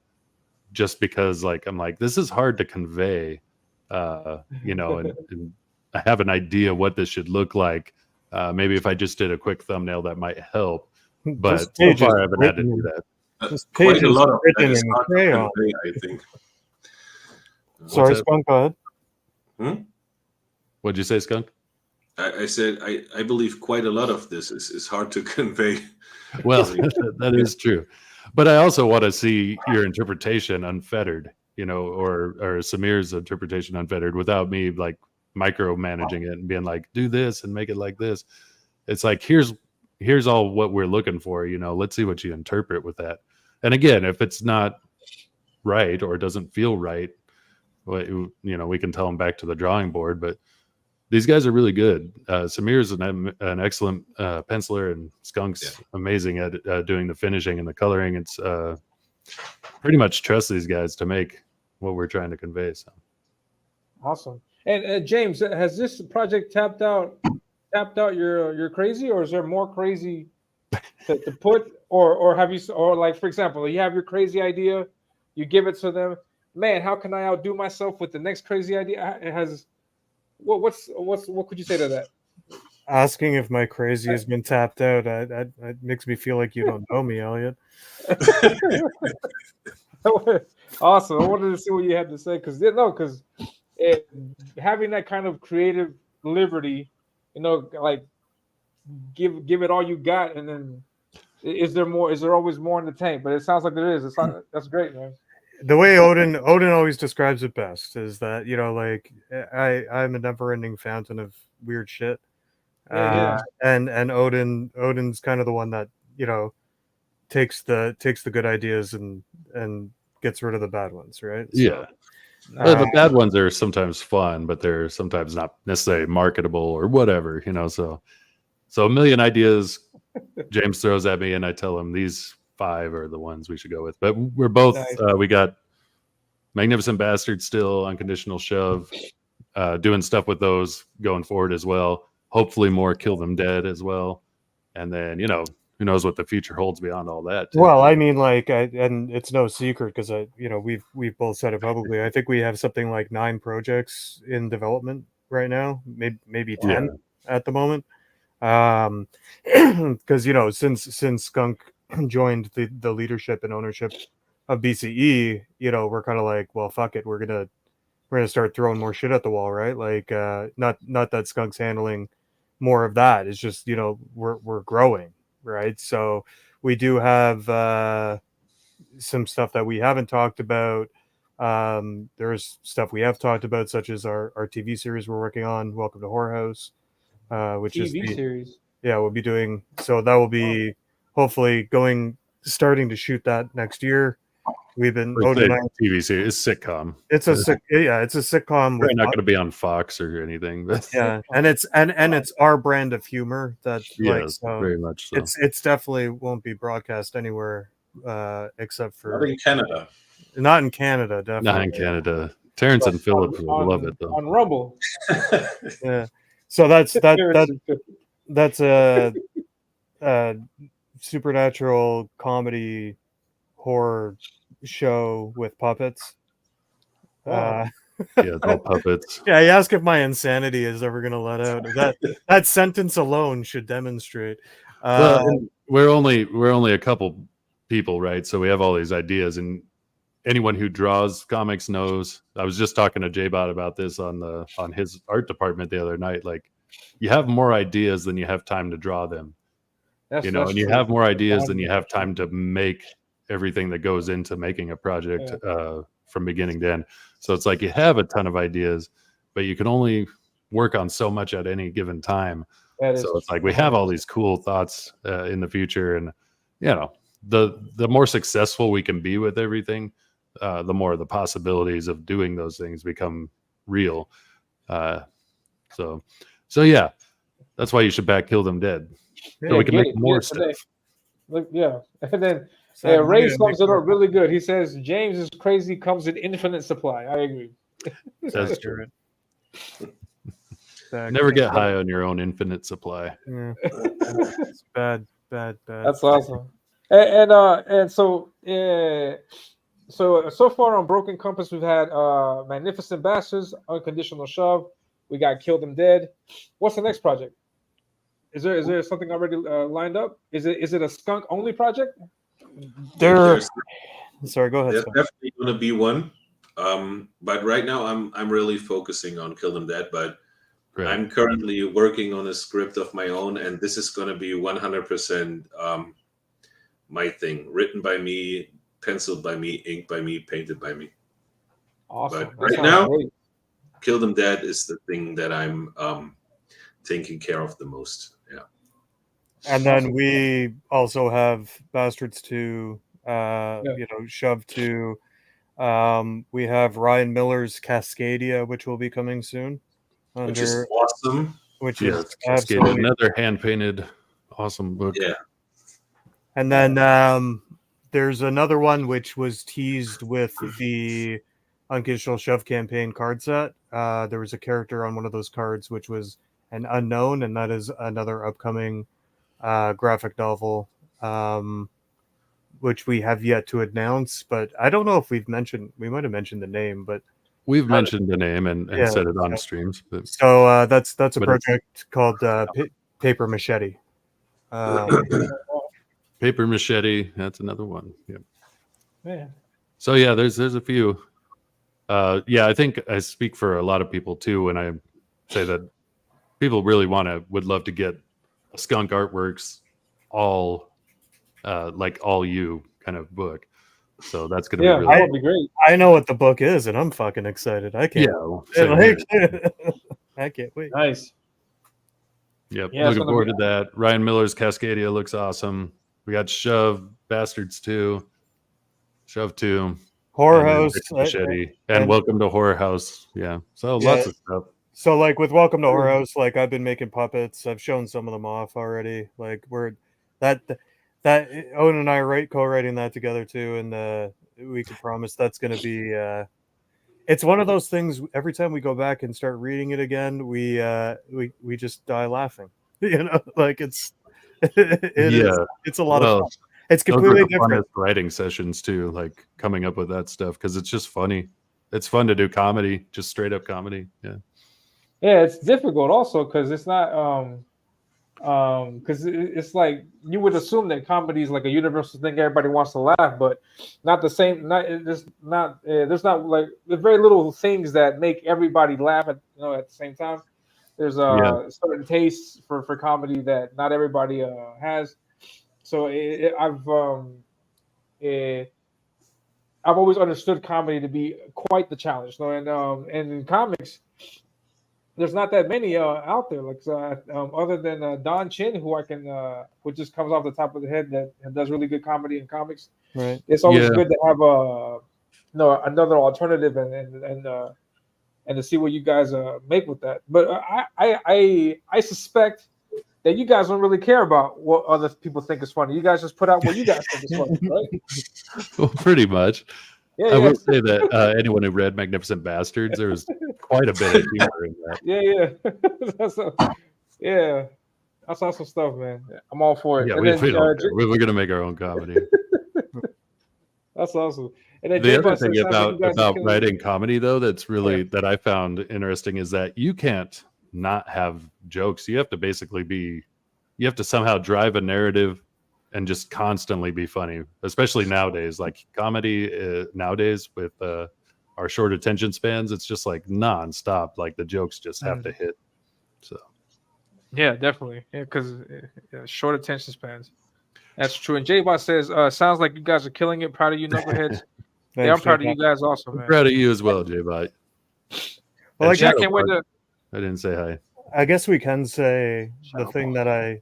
S4: just because like I'm like, this is hard to convey, and I have an idea what this should look like. Maybe if I just did a quick thumbnail, that might help. But so far, I haven't had to do that.
S2: Quite a lot of that is hard to convey, I think.
S3: Sorry, Skunk, go
S2: ahead.
S4: What'd you say, Skunk?
S2: I said I believe quite a lot of this is hard to convey.
S4: Well, that is true, but I also want to see your interpretation unfettered, or Samir's interpretation unfettered, without me like micromanaging it and being like, do this and make it like this. It's like here's all what we're looking for. Let's see what you interpret with that. And again, if it's not right or doesn't feel right, we can tell them back to the drawing board. But these guys are really good. Samir is an excellent penciler, and Skunk's amazing at doing the finishing and the coloring. It's pretty much trust these guys to make what we're trying to convey. So
S1: awesome. And James, has this project tapped out your crazy, or is there more crazy to put, or have you, or like for example, you have your crazy idea, you give it to them. Man, how can I outdo myself with the next crazy idea? It has. What could you say to that?
S3: Asking if my crazy has been tapped out, that makes me feel like you don't know me, Elliot.
S1: Awesome. I wanted to see what you had to say because having that kind of creative liberty, like give it all you got, and then is there more? Is there always more in the tank? But it sounds like there is. That's great, man.
S3: The way Odin always describes it best is that like I'm a never-ending fountain of weird shit, and Odin's kind of the one that takes the good ideas and gets rid of the bad ones, right?
S4: Yeah. The bad ones are sometimes fun, but they're sometimes not necessarily marketable or whatever, So a million ideas James throws at me, and I tell him these 5 are the ones we should go with. But we're both nice. We got Magnificent Bastard still, Unconditional Shove, doing stuff with those going forward as well. Hopefully more Kill Them Dead as well. And then who knows what the future holds beyond all that too.
S3: Well, I mean, like, and it's no secret because we've both said it publicly. I think we have something like 9 projects in development right now, maybe 10 at the moment. Because since Skunk joined the leadership and ownership of BCE, we're kind of like, well, fuck it, we're gonna start throwing more shit at the wall, right? Like, not that Skunk's handling more of that. It's just we're growing, right? So we do have some stuff that we haven't talked about. There's stuff we have talked about, such as our TV series we're working on, Welcome to Horror House, which
S1: TV
S3: is the
S1: series.
S3: Yeah, we'll be doing. So that will be hopefully starting to shoot that next year. We've been
S4: TV series, it's sitcom.
S3: It's a sitcom.
S4: We're not going to be on Fox or anything, but
S3: yeah, and it's our brand of humor that
S4: very much so.
S3: It's definitely won't be broadcast anywhere except for
S2: not in Canada.
S3: Not in Canada, definitely.
S4: Not in Canada. Terrence and Philip will love it though.
S1: On Rumble.
S3: Yeah. So that's a supernatural comedy horror show with puppets.
S1: Wow.
S4: Yeah, it's all puppets.
S3: Yeah, you ask if my insanity is ever going to let out. That sentence alone should demonstrate.
S4: Well, and we're only a couple people, right? So we have all these ideas, and anyone who draws comics knows. I was just talking to J-Bot about this on his art department the other night. Like, you have more ideas than you have time to draw them. And you
S1: true.
S4: have more ideas than you have time to make everything that goes into making a project from beginning to end. So it's like you have a ton of ideas, but you can only work on so much at any given time. So it's like we have all these cool thoughts in the future, and the more successful we can be with everything, the more the possibilities of doing those things become real. So yeah, that's why you should back Kill Them Dead. So we can make more stuff.
S1: Look, yeah. And then Ray sums it up really good. He says James is crazy, comes in infinite supply. I agree.
S4: That's true. Never get high on your own infinite supply.
S3: Yeah. It's bad.
S1: That's awesome. And so far on Broken Compass, we've had Magnificent Bastards, Unconditional Shove. We got Kill Them Dead. What's the next project? Is there something already lined up? Is it a skunk only project?
S3: Sorry, go ahead.
S2: There's definitely going to be one, but right now I'm really focusing on Kill Them Dead. But I'm currently working on a script of my own, and this is going to be 100% my thing. Written by me, penciled by me, inked by me, painted by me.
S1: Awesome.
S2: But right now, Kill Them Dead is the thing that I'm taking care of the most. Yeah.
S3: And then we also have Bastards 2, Shove 2. We have Ryan Miller's Cascadia, which will be coming soon.
S2: Which is awesome.
S3: Which is
S4: Cascadia, another hand-painted awesome book.
S2: Yeah.
S3: And then there's another one which was teased with the Unconditional Shove campaign card set. There was a character on one of those cards which was an unknown, and that is another upcoming graphic novel, which we have yet to announce. But I don't know if we might have mentioned the name, but
S4: we've mentioned the name and said it on streams. But,
S3: so that's a project called Paper Machete.
S4: Paper Machete, that's another one.
S1: Yeah.
S4: So yeah, there's a few. I think I speak for a lot of people too when I say that people really would love to get a Skunk Artworks all you kind of book. So that's gonna be really
S1: that would be great.
S3: I know what the book is, and I'm fucking excited. I can't. I can't wait.
S1: Nice.
S4: Yep, looking forward to that. Ryan Miller's Cascadia looks awesome. We got Shove, Bastards 2, Shove 2,
S3: Horror House,
S4: Machete, and Welcome to Horror House. Yeah, so lots of stuff.
S3: So like with Welcome to Horror House, like I've been making puppets. I've shown some of them off already. Like that Owen and I are co-writing that together too, and we can promise that's going to be. It's one of those things. Every time we go back and start reading it again, we just die laughing. Like it's a lot of fun. It's completely different.
S4: Writing sessions too, like coming up with that stuff because it's just funny. It's fun to do comedy, just straight up comedy. Yeah.
S1: Yeah, it's difficult also because it's not because it's like you would assume that comedy is like a universal thing, everybody wants to laugh, but not the same. There's very little things that make everybody laugh at the same time. There's certain tastes for comedy that not everybody has. So I've always understood comedy to be quite the challenge. And in comics, there's not that many out there, like other than Don Chin, who just comes off the top of the head that does really good comedy in comics.
S3: Right.
S1: It's always good to have another alternative and to see what you guys make with that. But I suspect that you guys don't really care about what other people think is funny. You guys just put out what you guys think is funny, right?
S4: Well, pretty much.
S1: Yeah,
S4: I
S1: yeah,
S4: will say that anyone who read Magnificent Bastards, there was quite a bit of humor in that.
S1: yeah. Yeah, that's awesome stuff, man. I'm all for it.
S4: Yeah,
S1: And
S4: we
S1: then
S4: don't care. We're gonna make our own comedy.
S1: that's awesome. And then
S4: The other
S1: J-Bot
S4: thing
S1: says, sounds like you guys are
S4: about
S1: killing
S4: writing comedy, though, that's really that I found interesting is that you can't not have jokes. You have to basically you have to somehow drive a narrative and just constantly be funny, especially nowadays. Like comedy nowadays with our short attention spans, it's just like nonstop. Like the jokes just have to hit. So
S1: Yeah, definitely. Yeah, because short attention spans. That's true. And J-Bot says, sounds like you guys are killing it. Proud of you, knuckleheads. Yeah, I'm proud of you guys also,
S4: I'm
S1: man.
S4: proud of you as well, J-Bot.
S3: Well,
S1: Yeah, I can't wait to.
S4: I didn't say hi.
S3: I guess we can say the thing that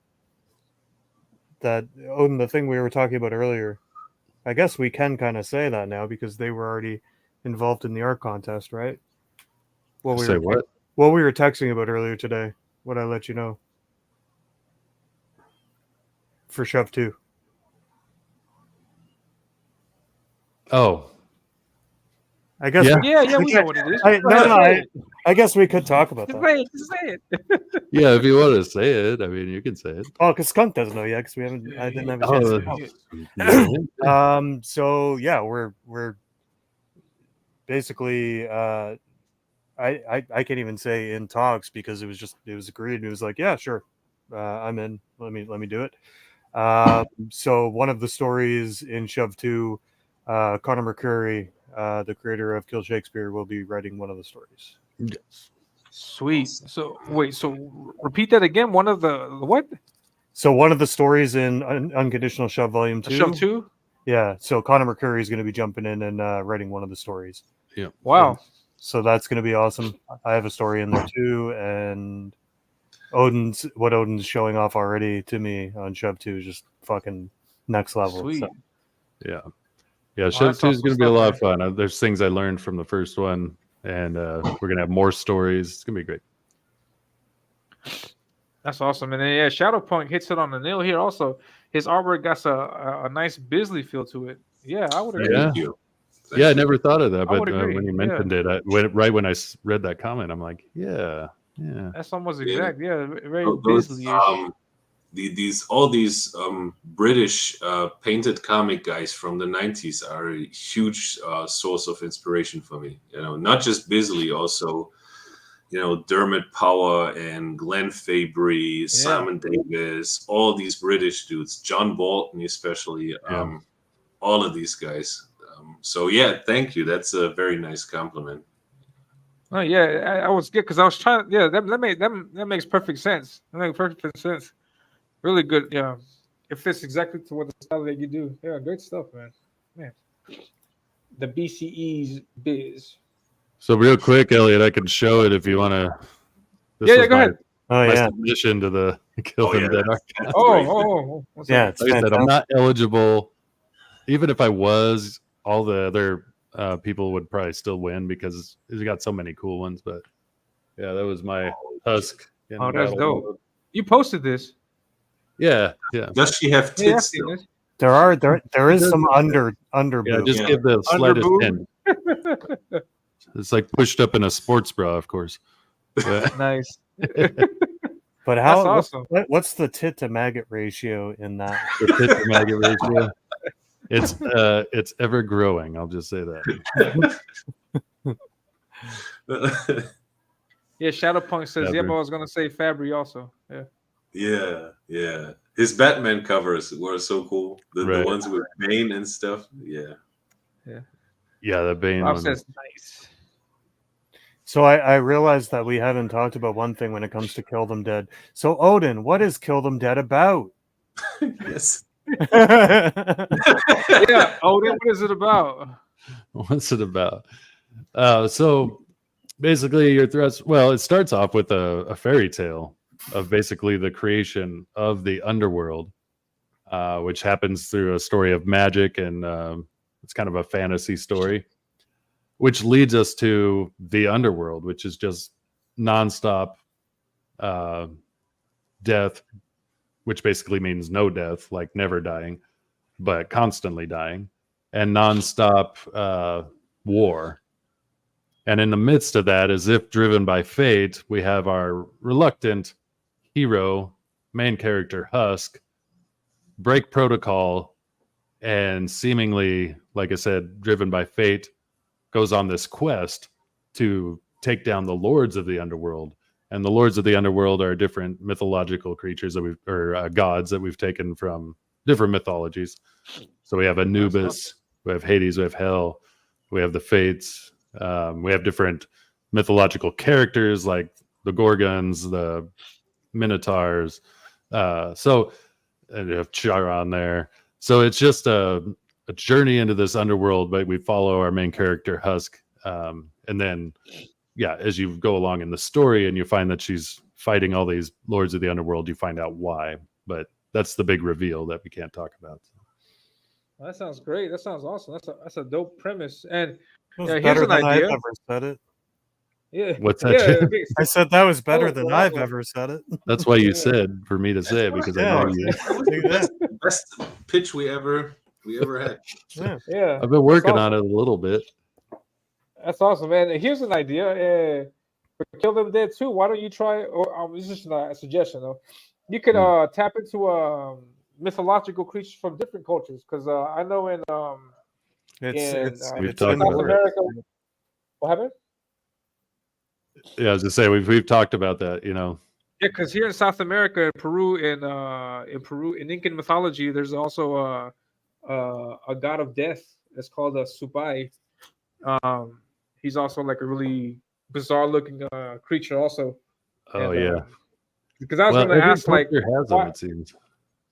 S3: Odin, the thing we were talking about earlier. I guess we can kind of say that now because they were already involved in the art contest, right? What we were texting about earlier today. What I let you know for Shove 2.
S4: Oh,
S3: I guess.
S1: Yeah, we know what it is.
S3: I guess we could talk about that.
S1: Just say it.
S4: yeah. If you want to say it, I mean, you can say it.
S3: Oh, because Skunk doesn't know yet because I didn't have a chance.
S4: Oh,
S3: So yeah, we're basically. I can't even say in talks because it was agreed. And it was like, yeah, sure, I'm in. Let me do it. So one of the stories in Shove 2, Conor McCurry, the creator of Kill Shakespeare, will be writing one of the stories.
S4: yes.
S1: Sweet. So wait. So repeat that again. One of the what?
S3: So one of the stories in Unconditional Shove Volume 2.
S1: Shove 2.
S3: Yeah. So Conor McCurry is going to be jumping in and writing one of the stories.
S4: Yeah.
S1: Wow.
S3: And so that's going to be awesome. I have a story in there too, and Odin's showing off already to me on Shove 2 is just fucking next level.
S1: Sweet.
S3: So.
S4: Yeah. Shove 2 is going to be a lot of fun. There's things I learned from the first one, and we're going to have more stories. It's going to be great.
S1: That's awesome. And then yeah, Shadowpunk hits it on the nail here. Also, his artwork got a nice Bisley feel to it. Yeah, I would agree.
S4: Yeah.
S2: Thank you.
S4: Yeah, I never thought of that,
S1: I
S4: but
S1: would agree.
S4: when you mentioned it, right when I read that comment, I'm like, yeah.
S1: That's almost exact. Yeah, very
S2: Those,
S1: Bisley-ish.
S2: all these British painted comic guys from the 90s are a huge source of inspiration for me. You know, not just Bisley, also, you know, Dermot Power and Glenn Fabry, Simon Davis, all these British dudes, John Bolton especially, all of these guys. So yeah, thank you. That's a very nice compliment.
S1: Oh yeah, I was good because I was trying. Yeah, that makes perfect sense. That makes perfect sense. Really good. Yeah, it fits exactly to what the style that you do. Yeah, great stuff, man. The BCE's biz.
S4: So real quick, Elliot, I can show it if you want to.
S1: Yeah, go ahead.
S3: Oh
S4: My
S3: yeah,
S4: submission to the Kill Them Dead Arc.
S1: What's
S3: yeah.
S1: up?
S3: It's
S4: Like I said, I'm not eligible. Even if I was, all the other people would probably still win because he's got so many cool ones. But yeah, that was my Husk.
S1: Oh, that's dope. You posted this.
S4: Yeah.
S2: Does she have
S1: Yeah, I've
S2: tits?
S1: seen
S2: Still?
S1: this.
S3: There is some under
S4: Yeah,
S3: boob.
S4: just give the slightest
S1: Underboob.
S4: hint. It's like pushed up in a sports bra, of course. Yeah.
S1: Nice.
S3: But how?
S1: That's awesome.
S3: What's the tit to maggot ratio in that?
S4: The tit to maggot ratio. It's ever growing. I'll just say that.
S1: Yeah, Shadowpunk says,
S4: Fabry.
S1: but I was gonna say Fabry also. Yeah.
S2: Yeah. His Batman covers were so cool. The
S4: Right.
S2: ones with Bane and stuff. Yeah.
S4: Yeah, the Bane
S1: Bob
S4: one.
S1: says nice.
S3: So I realized that we haven't talked about one thing when it comes to Kill Them Dead. So Odin, what is Kill Them Dead about?
S2: Yes.
S1: Yeah, Odin, what is it about?
S4: What's it about? So basically, your threats. Well, it starts off with a fairy tale of basically the creation of the underworld, which happens through a story of magic, and it's kind of a fantasy story, which leads us to the underworld, which is just nonstop death, which basically means no death, like never dying, but constantly dying. and nonstop war. And in the midst of that, as if driven by fate, we have our reluctant hero, main character Husk, break protocol, and seemingly, like I said, driven by fate, goes on this quest to take down the lords of the underworld. And the lords of the underworld are different mythological creatures or gods that we've taken from different mythologies. So we have Anubis, we have Hades, we have Hell, we have the Fates, we have different mythological characters like the Gorgons, the Minotaurs. So and you have Charon there. So it's just a journey into this underworld, but we follow our main character Husk, and then as you go along in the story and you find that she's fighting all these lords of the underworld, you find out why. But that's the big reveal that we can't talk about.
S1: Well, that sounds great. That sounds awesome. That's a dope premise. And
S3: It was
S1: here's
S3: better
S1: an
S3: than
S1: idea.
S3: I've ever said it.
S1: Yeah.
S4: What's that?
S1: Yeah,
S4: Jim?
S1: okay,
S3: I said that was better than
S1: bravo.
S3: I've ever said it.
S4: That's why you
S1: Yeah.
S4: said for me to say it, because I
S3: Yeah.
S4: know you.
S3: Yeah.
S2: Best pitch we ever had.
S3: Yeah.
S1: Yeah.
S4: I've been working
S1: That's
S4: on it a little bit.
S1: That's awesome, man. And here's an idea. For Kill Them Dead 2, why don't you try, or it's just a suggestion, though. You could tap into mythological creatures from different cultures. Because I know in
S4: We've
S3: it's
S4: talked
S3: in
S1: South
S4: about
S3: the-
S1: America. What happened?
S4: Yeah, I was to say we've talked about that. You know,
S1: Yeah, because here in South America, in Peru, in Incan mythology, there's also a god of death. It's called a Supai. He's also like a really bizarre-looking creature, also.
S4: oh
S1: And,
S4: yeah.
S1: because I was
S4: Well,
S1: going to
S4: every
S1: ask, like,
S4: culture has them,
S1: why-
S4: it seems.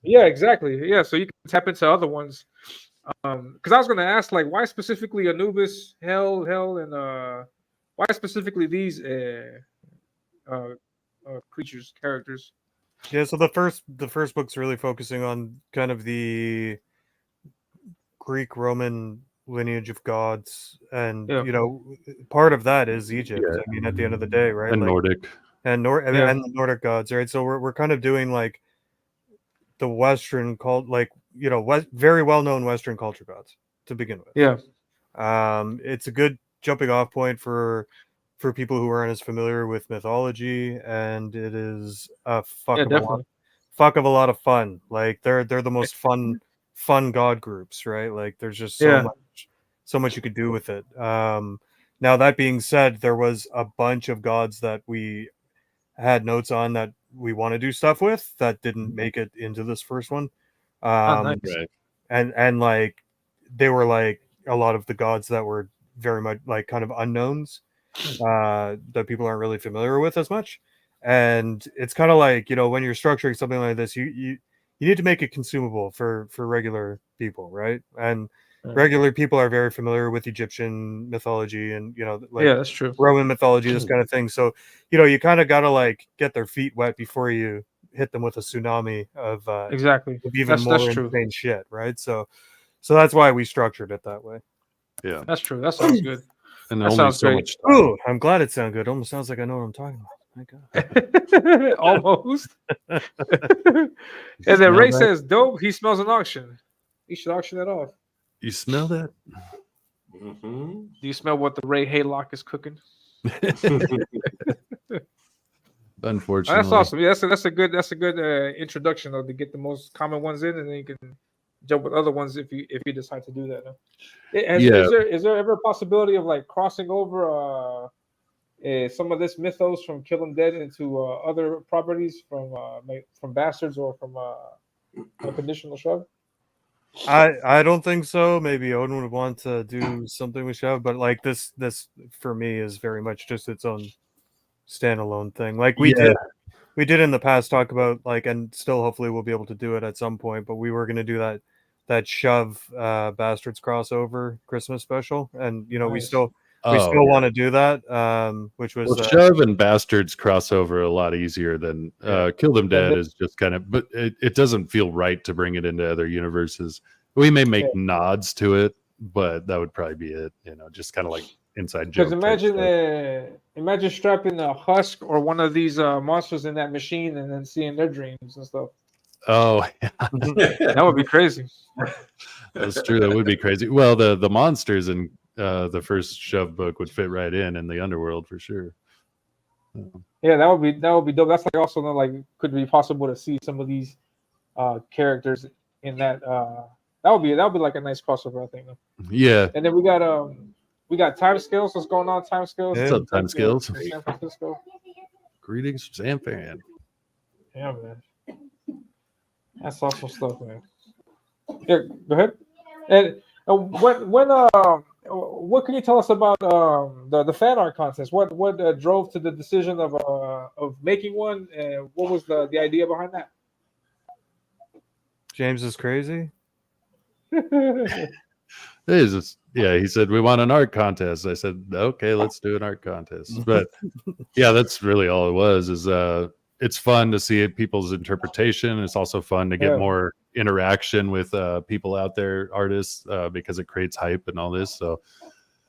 S1: yeah, exactly. Yeah, so you can tap into other ones. Because I was going to ask, like, why specifically Anubis, Hell, and why specifically these creatures, characters?
S3: Yeah, so the first book's really focusing on kind of the Greek Roman lineage of gods, and
S1: Yeah.
S3: you know, part of that is Egypt.
S4: Yeah.
S3: I mean, at the end of the day, right?
S4: And
S3: Like,
S4: Nordic.
S3: and
S1: Yeah.
S3: and the Nordic gods, right? So we're kind of doing like the Western cult, like, you know, very well known Western culture gods to begin with.
S1: Yeah,
S3: It's a good jumping off point for people who aren't as familiar with mythology, and it is a fuck of a lot of fun. Like they're the most fun god groups, right? Like there's just so much you could do with it. Now that being said, there was a bunch of gods that we had notes on that we want to do stuff with that didn't make it into this first one.
S1: nice.
S4: Right.
S3: And like they were like a lot of the gods that were very much like kind of unknowns that people aren't really familiar with as much. And it's kind of like, you know, when you're structuring something like this, you need to make it consumable for regular people, right? And regular people are very familiar with Egyptian mythology and, you know, like
S1: yeah, that's true.
S3: Roman mythology, this kind of thing. So, you know, you kind of got to like get their feet wet before you hit them with a tsunami of
S1: Exactly.
S3: even more
S1: That's true.
S3: insane shit, right? So that's why we structured it that way.
S4: Yeah.
S1: That's true. That sounds good.
S4: And
S1: That
S4: only
S1: sounds
S4: so
S1: great.
S4: much time.
S3: Ooh, I'm glad it sounds good. Almost sounds like I know what I'm talking about. My God.
S1: Almost. And then
S4: Smell
S1: Ray
S4: that?
S1: says, "Dope." He smells an auction. He should auction that off.
S4: You smell that?
S2: Mhm.
S1: Do you smell what the Ray Haylock is cooking?
S4: Unfortunately.
S1: That's awesome. Yeah, that's a good introduction though, to get the most common ones in, and then you can jump with other ones if you decide to do that. No? Is there ever a possibility of like crossing over some of this mythos from Kill 'Em Dead into other properties from Bastards or from Unconditional Shove?
S3: I don't think so. Maybe Odin would want to do something with Shove, but like this for me is very much just its own standalone thing. Like we did in the past talk about like, and still hopefully we'll be able to do it at some point, but we were going to do that Shove Bastards crossover Christmas special, and you know we
S1: Nice.
S3: still want to do that, which was
S4: Shove and Bastards crossover a lot easier than Kill Them Dead is just kind of, but it doesn't feel right to bring it into other universes. We may make nods to it, but that would probably be it. You know, just kind of like inside joke.
S1: Because imagine strapping a Husk or one of these monsters in that machine and then seeing their dreams and stuff.
S4: Oh, yeah,
S1: That would be crazy.
S4: that's true. That would be crazy. Well, the monsters in the first Shove book would fit right in the underworld for sure.
S1: Yeah, that would be dope. That's like also like could be possible to see some of these characters in that. That would be like a nice crossover, I think.
S4: Yeah.
S1: And then we got time scales. What's going on? Time scales.
S3: Yeah.
S4: What's up, Time Skills?
S1: in San Francisco.
S4: Greetings from San Fran.
S1: Yeah, man. That's awesome stuff, man. Yeah, go ahead. And what can you tell us about the fan art contest? What drove to the decision of making one, and what was the idea behind that?
S3: James is crazy.
S4: Yeah, he said we want an art contest. I said, okay, let's do an art contest. But yeah, that's really all it was. Is it's fun to see people's interpretation. It's also fun to get
S1: Yeah.
S4: more interaction with people out there, artists, because it creates hype and all this. So,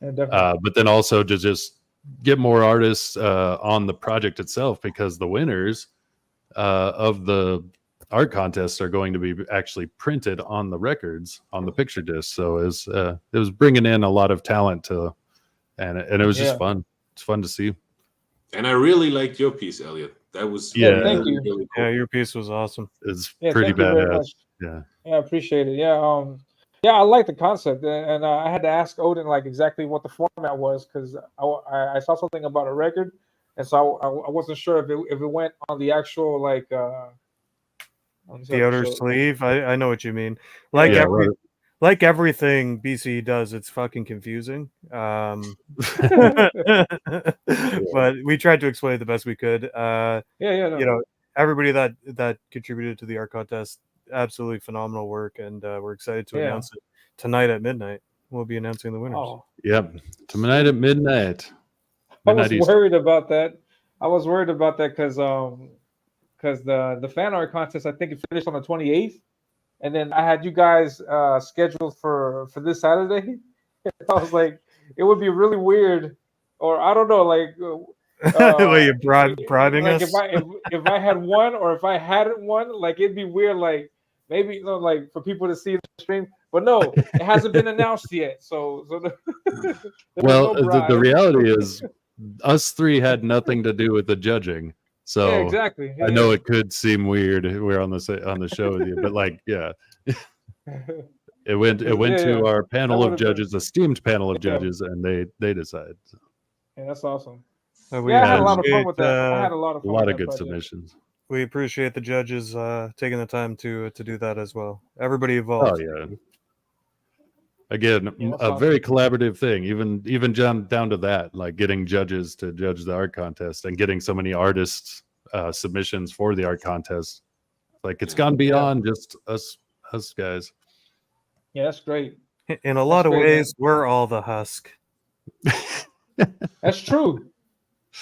S1: Yeah, definitely.
S4: but then also to just get more artists on the project itself, because the winners of the art contests are going to be actually printed on the records on the picture disc. So it was bringing in a lot of talent and it was just
S1: Yeah.
S4: fun. It's fun to see.
S2: And I really liked your piece, Elliot. That was
S4: Yeah.
S1: Thank you.
S2: really cool.
S3: Yeah, your piece was awesome.
S4: It's
S1: Yeah,
S4: pretty
S1: thank you very
S4: badass.
S1: much.
S4: Yeah.
S1: Yeah, I appreciate it. Yeah, yeah, I like the concept, and I had to ask Odin like exactly what the format was because I saw something about a record, and so I wasn't sure if it went on the actual like let me see if I
S3: The
S1: can
S3: outer
S1: show it.
S3: sleeve. I know what you mean. Like
S4: Yeah,
S3: like everything BC does, it's fucking confusing. But we tried to explain it the best we could.
S1: Yeah, no.
S3: You know, everybody that contributed to the art contest, absolutely phenomenal work, and we're excited to
S1: Yeah.
S3: announce it tonight at midnight. We'll be announcing the winners.
S1: Oh,
S4: Yep. Tonight at midnight.
S1: I was
S4: Midnight Eastern.
S1: worried about that. I was worried about that because the fan art contest I think it finished on the 28th, and then I had you guys scheduled for this Saturday. I was like, it would be really weird, or I don't know, like.
S3: Wait, you're bribing
S1: like
S3: us?
S1: if I had won or if I hadn't won, like it'd be weird, like maybe like for people to see the stream, but no, it hasn't been announced yet. So
S4: Well, the reality is us three had nothing to do with the judging. So
S1: yeah, exactly.
S4: I know it could seem weird. We're on the show with you, but like, yeah, it went
S1: Yeah,
S4: to
S1: yeah.
S4: our panel
S1: That
S4: of
S1: would've been-
S4: judges, esteemed panel of
S1: Yeah.
S4: judges, and they decide.
S1: Yeah, that's awesome.
S3: We
S1: Yeah, I had a lot of fun
S3: appreciate,
S1: with that. I had a lot of
S4: A
S1: fun.
S4: lot
S1: with
S4: of
S1: that
S4: good
S1: project.
S4: submissions.
S3: we appreciate the judges taking the time to do that as well. Everybody
S4: Oh
S3: involved.
S4: yeah. Again,
S1: Yeah, that's
S4: a very collaborative thing. Even down to that, like getting judges to judge the art contest and getting so many artists submissions for the art contest. Like it's gone beyond just us guys.
S1: Yeah, that's great.
S3: In a lot of
S1: great,
S3: ways, we're all the husk.
S1: That's true.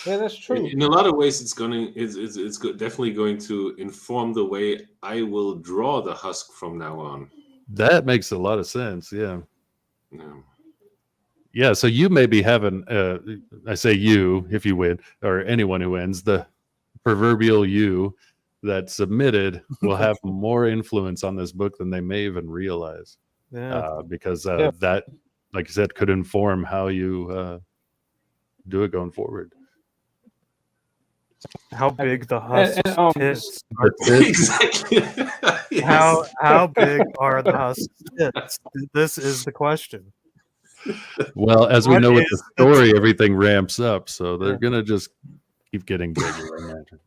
S1: Yeah, that's true.
S2: In a lot of ways, it's definitely going to inform the way I will draw the husk from now on.
S4: That makes a lot of sense. Yeah.
S2: Yeah.
S4: Yeah. So you may be having, I say you, if you win, or anyone who wins, the proverbial you that submitted will have more influence on this book than they may even realize.
S3: Yeah.
S4: Because that, like you said, could inform how you do it going forward.
S3: How big the husk tits?
S2: Exactly. Yes.
S3: How big are the husk tits? This is the question.
S4: Well, as we
S3: What
S4: know with the
S3: is the-
S4: story, everything ramps up, so they're gonna just keep getting bigger. I imagine.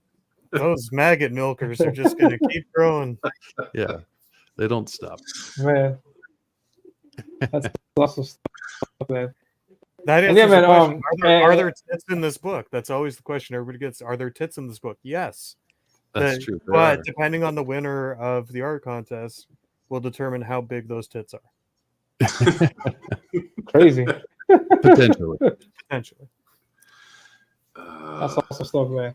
S3: Those maggot milkers are just going to keep growing.
S4: Yeah, they don't stop.
S1: Man, that's awesome stuff, man.
S3: That
S1: And
S3: answers
S1: yeah,
S3: the
S1: man,
S3: question. Are there tits in this book? That's always the question everybody gets. Are there tits in this book? Yes.
S4: That's true. there
S3: But
S4: are.
S3: depending on the winner of the art contest, will determine how big those tits are.
S1: Crazy.
S4: Potentially.
S3: Potentially.
S1: That's awesome stuff, man.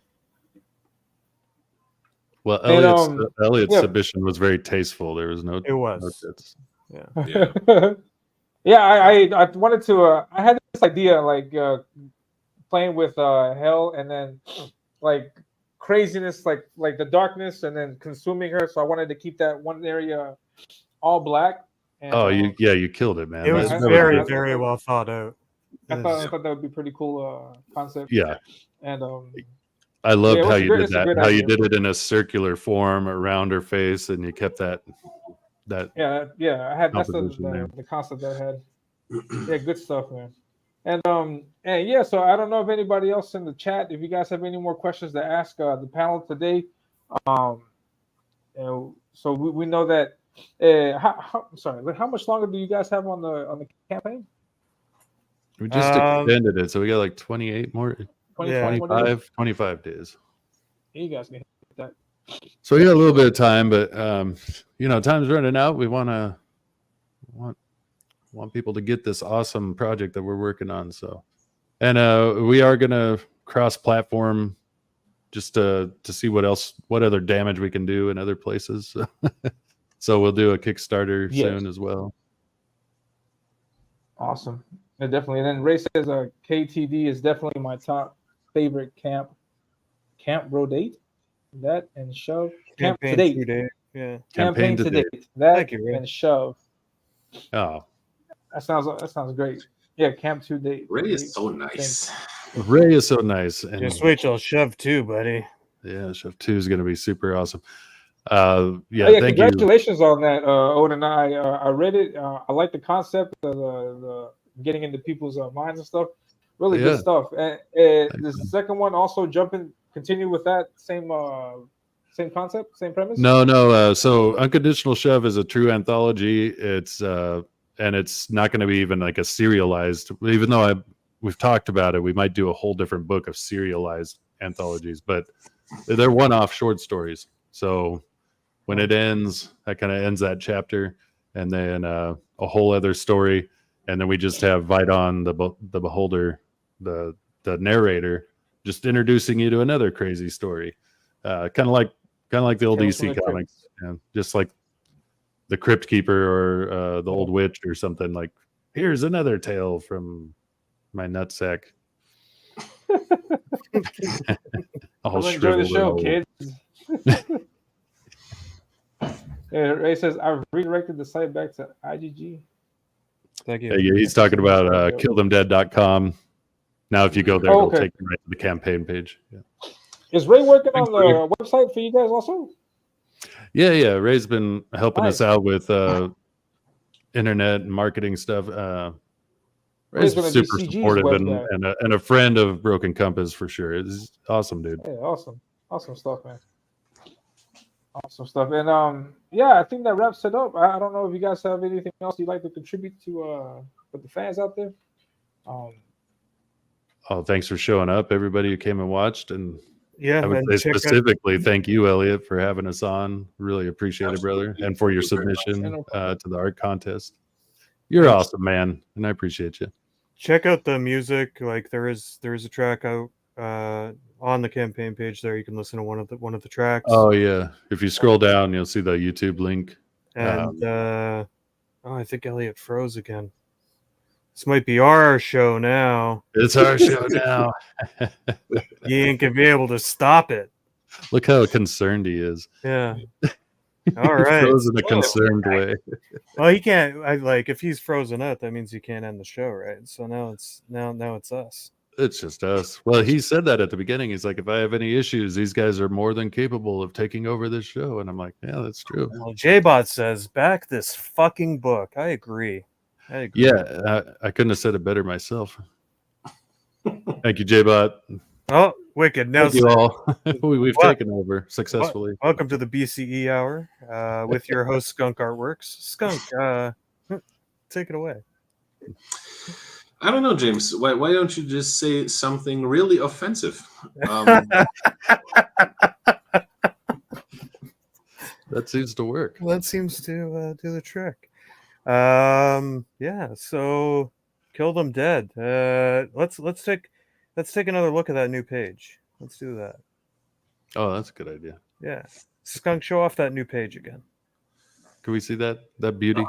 S4: Well,
S1: And,
S4: Elliot's
S1: yeah.
S4: submission was very tasteful. There was no.
S3: It was.
S4: no tits.
S2: Yeah.
S1: Yeah, I wanted to. I had this idea like playing with hell and then like craziness, like the darkness, and then consuming her. So I wanted to keep that one area all black. And,
S4: Oh, you killed it, man.
S3: It was
S1: I-
S3: very,
S1: I-
S3: very well thought out.
S1: I thought that would be pretty cool concept.
S4: Yeah,
S1: And
S4: I loved
S1: it
S4: how
S1: was
S4: you did
S1: it's a
S4: that.
S1: great
S4: How you
S1: idea.
S4: did it in a circular form around her face, and you kept that.
S1: Yeah. I had that's
S4: composition there.
S1: the concept I had. Yeah, good stuff, man. And yeah, so I don't know if anybody else in the chat, if you guys have any more questions to ask the panel today. And so we know that. How much longer do you guys have on the campaign?
S4: We just extended it, so we got like 28 more, 25 days.
S1: You guys can hit that.
S4: So we got a little bit of time, but time's running out. We want people to get this awesome project that we're working on. So, and we are gonna cross-platform just to see what other damage we can do in other places. So we'll do a Kickstarter soon as well.
S1: Awesome. Yeah, definitely. And then Ray says KTD is definitely my top favorite camp rodate. That and shove. Camp to date.
S3: Yeah.
S1: Campaign to date. That
S3: Thank you, Ray.
S1: and shove.
S4: Oh,
S1: that sounds great. Yeah, camp to date.
S2: Ray is so nice.
S4: Ray is so nice. And
S3: just wait till Shove 2, buddy.
S4: Yeah, Shove 2 is going to be super awesome.
S1: Thank congratulations on that, Odin. I read it. I like the concept of the getting into people's minds and stuff. Really good stuff. And the second one also continue with that same concept, same premise.
S4: No. So Unconditional Shove is a true anthology. It's and it's not going to be even like a serialized. Even though we've talked about it, we might do a whole different book of serialized anthologies, but they're one-off short stories. So when it ends, that kind of ends that chapter, and then a whole other story, and then we just have Vidon, the beholder, the narrator, just introducing you to another crazy story, kind of like the old EC comics, just like the Crypt Keeper or the Old Witch or something. Like, here's another tale from my nutsack.
S1: Enjoy the show, kids. Ray says, I've redirected the site back to IGG.
S3: Thank you.
S4: Yeah, he's talking about killthemdead.com. Now, if you go there, it'll take you right to the campaign page. Yeah.
S1: Is Ray working on the website for you guys also?
S4: Yeah. Ray's been helping us out with internet and marketing stuff. Ray's super supportive and a friend of Broken Compass for sure. It's awesome, dude.
S1: Yeah, awesome stuff, man. Awesome stuff. And I think that wraps it up. I don't know if you guys have anything else you'd like to contribute to with the fans out there.
S4: Thanks for showing up, everybody who came and watched. And
S3: I
S4: would say specifically thank you, Elliot, for having us on. Really appreciate it, brother, and for your submission to the art contest. You're awesome, man, and I appreciate you.
S3: Check out the music. Like there is a track out on the campaign page there. You can listen to one of the tracks.
S4: Oh yeah, if you scroll down, you'll see the YouTube link.
S3: And I think Elliot froze again. This might be our show now.
S4: It's our show now.
S3: You ain't gonna be able to stop it.
S4: Look how concerned he is.
S3: Yeah. All right.
S4: Frozen in a concerned way.
S3: Well, he can't. If he's frozen up, that means he can't end the show, right? So now it's us.
S4: It's just us. Well, he said that at the beginning. He's like, if I have any issues, these guys are more than capable of taking over this show. And I'm like, yeah, that's true.
S3: Well, J-Bot says, back this fucking book. I agree.
S4: Yeah, I couldn't have said it better myself. Thank you, J-Bot.
S3: Oh, wicked. Now
S4: thank you all. We've taken over successfully.
S3: Welcome to the BCE Hour with your host, Skunk Artworks. Skunk, take it away.
S2: I don't know, James. Why don't you just say something really offensive?
S4: That seems to work.
S3: That seems to do the trick. So Kill Them Dead. Let's take another look at that new page. Let's do that.
S4: Oh, that's a good idea.
S3: Yeah. Skunk, show off that new page again.
S4: Can we see that beauty?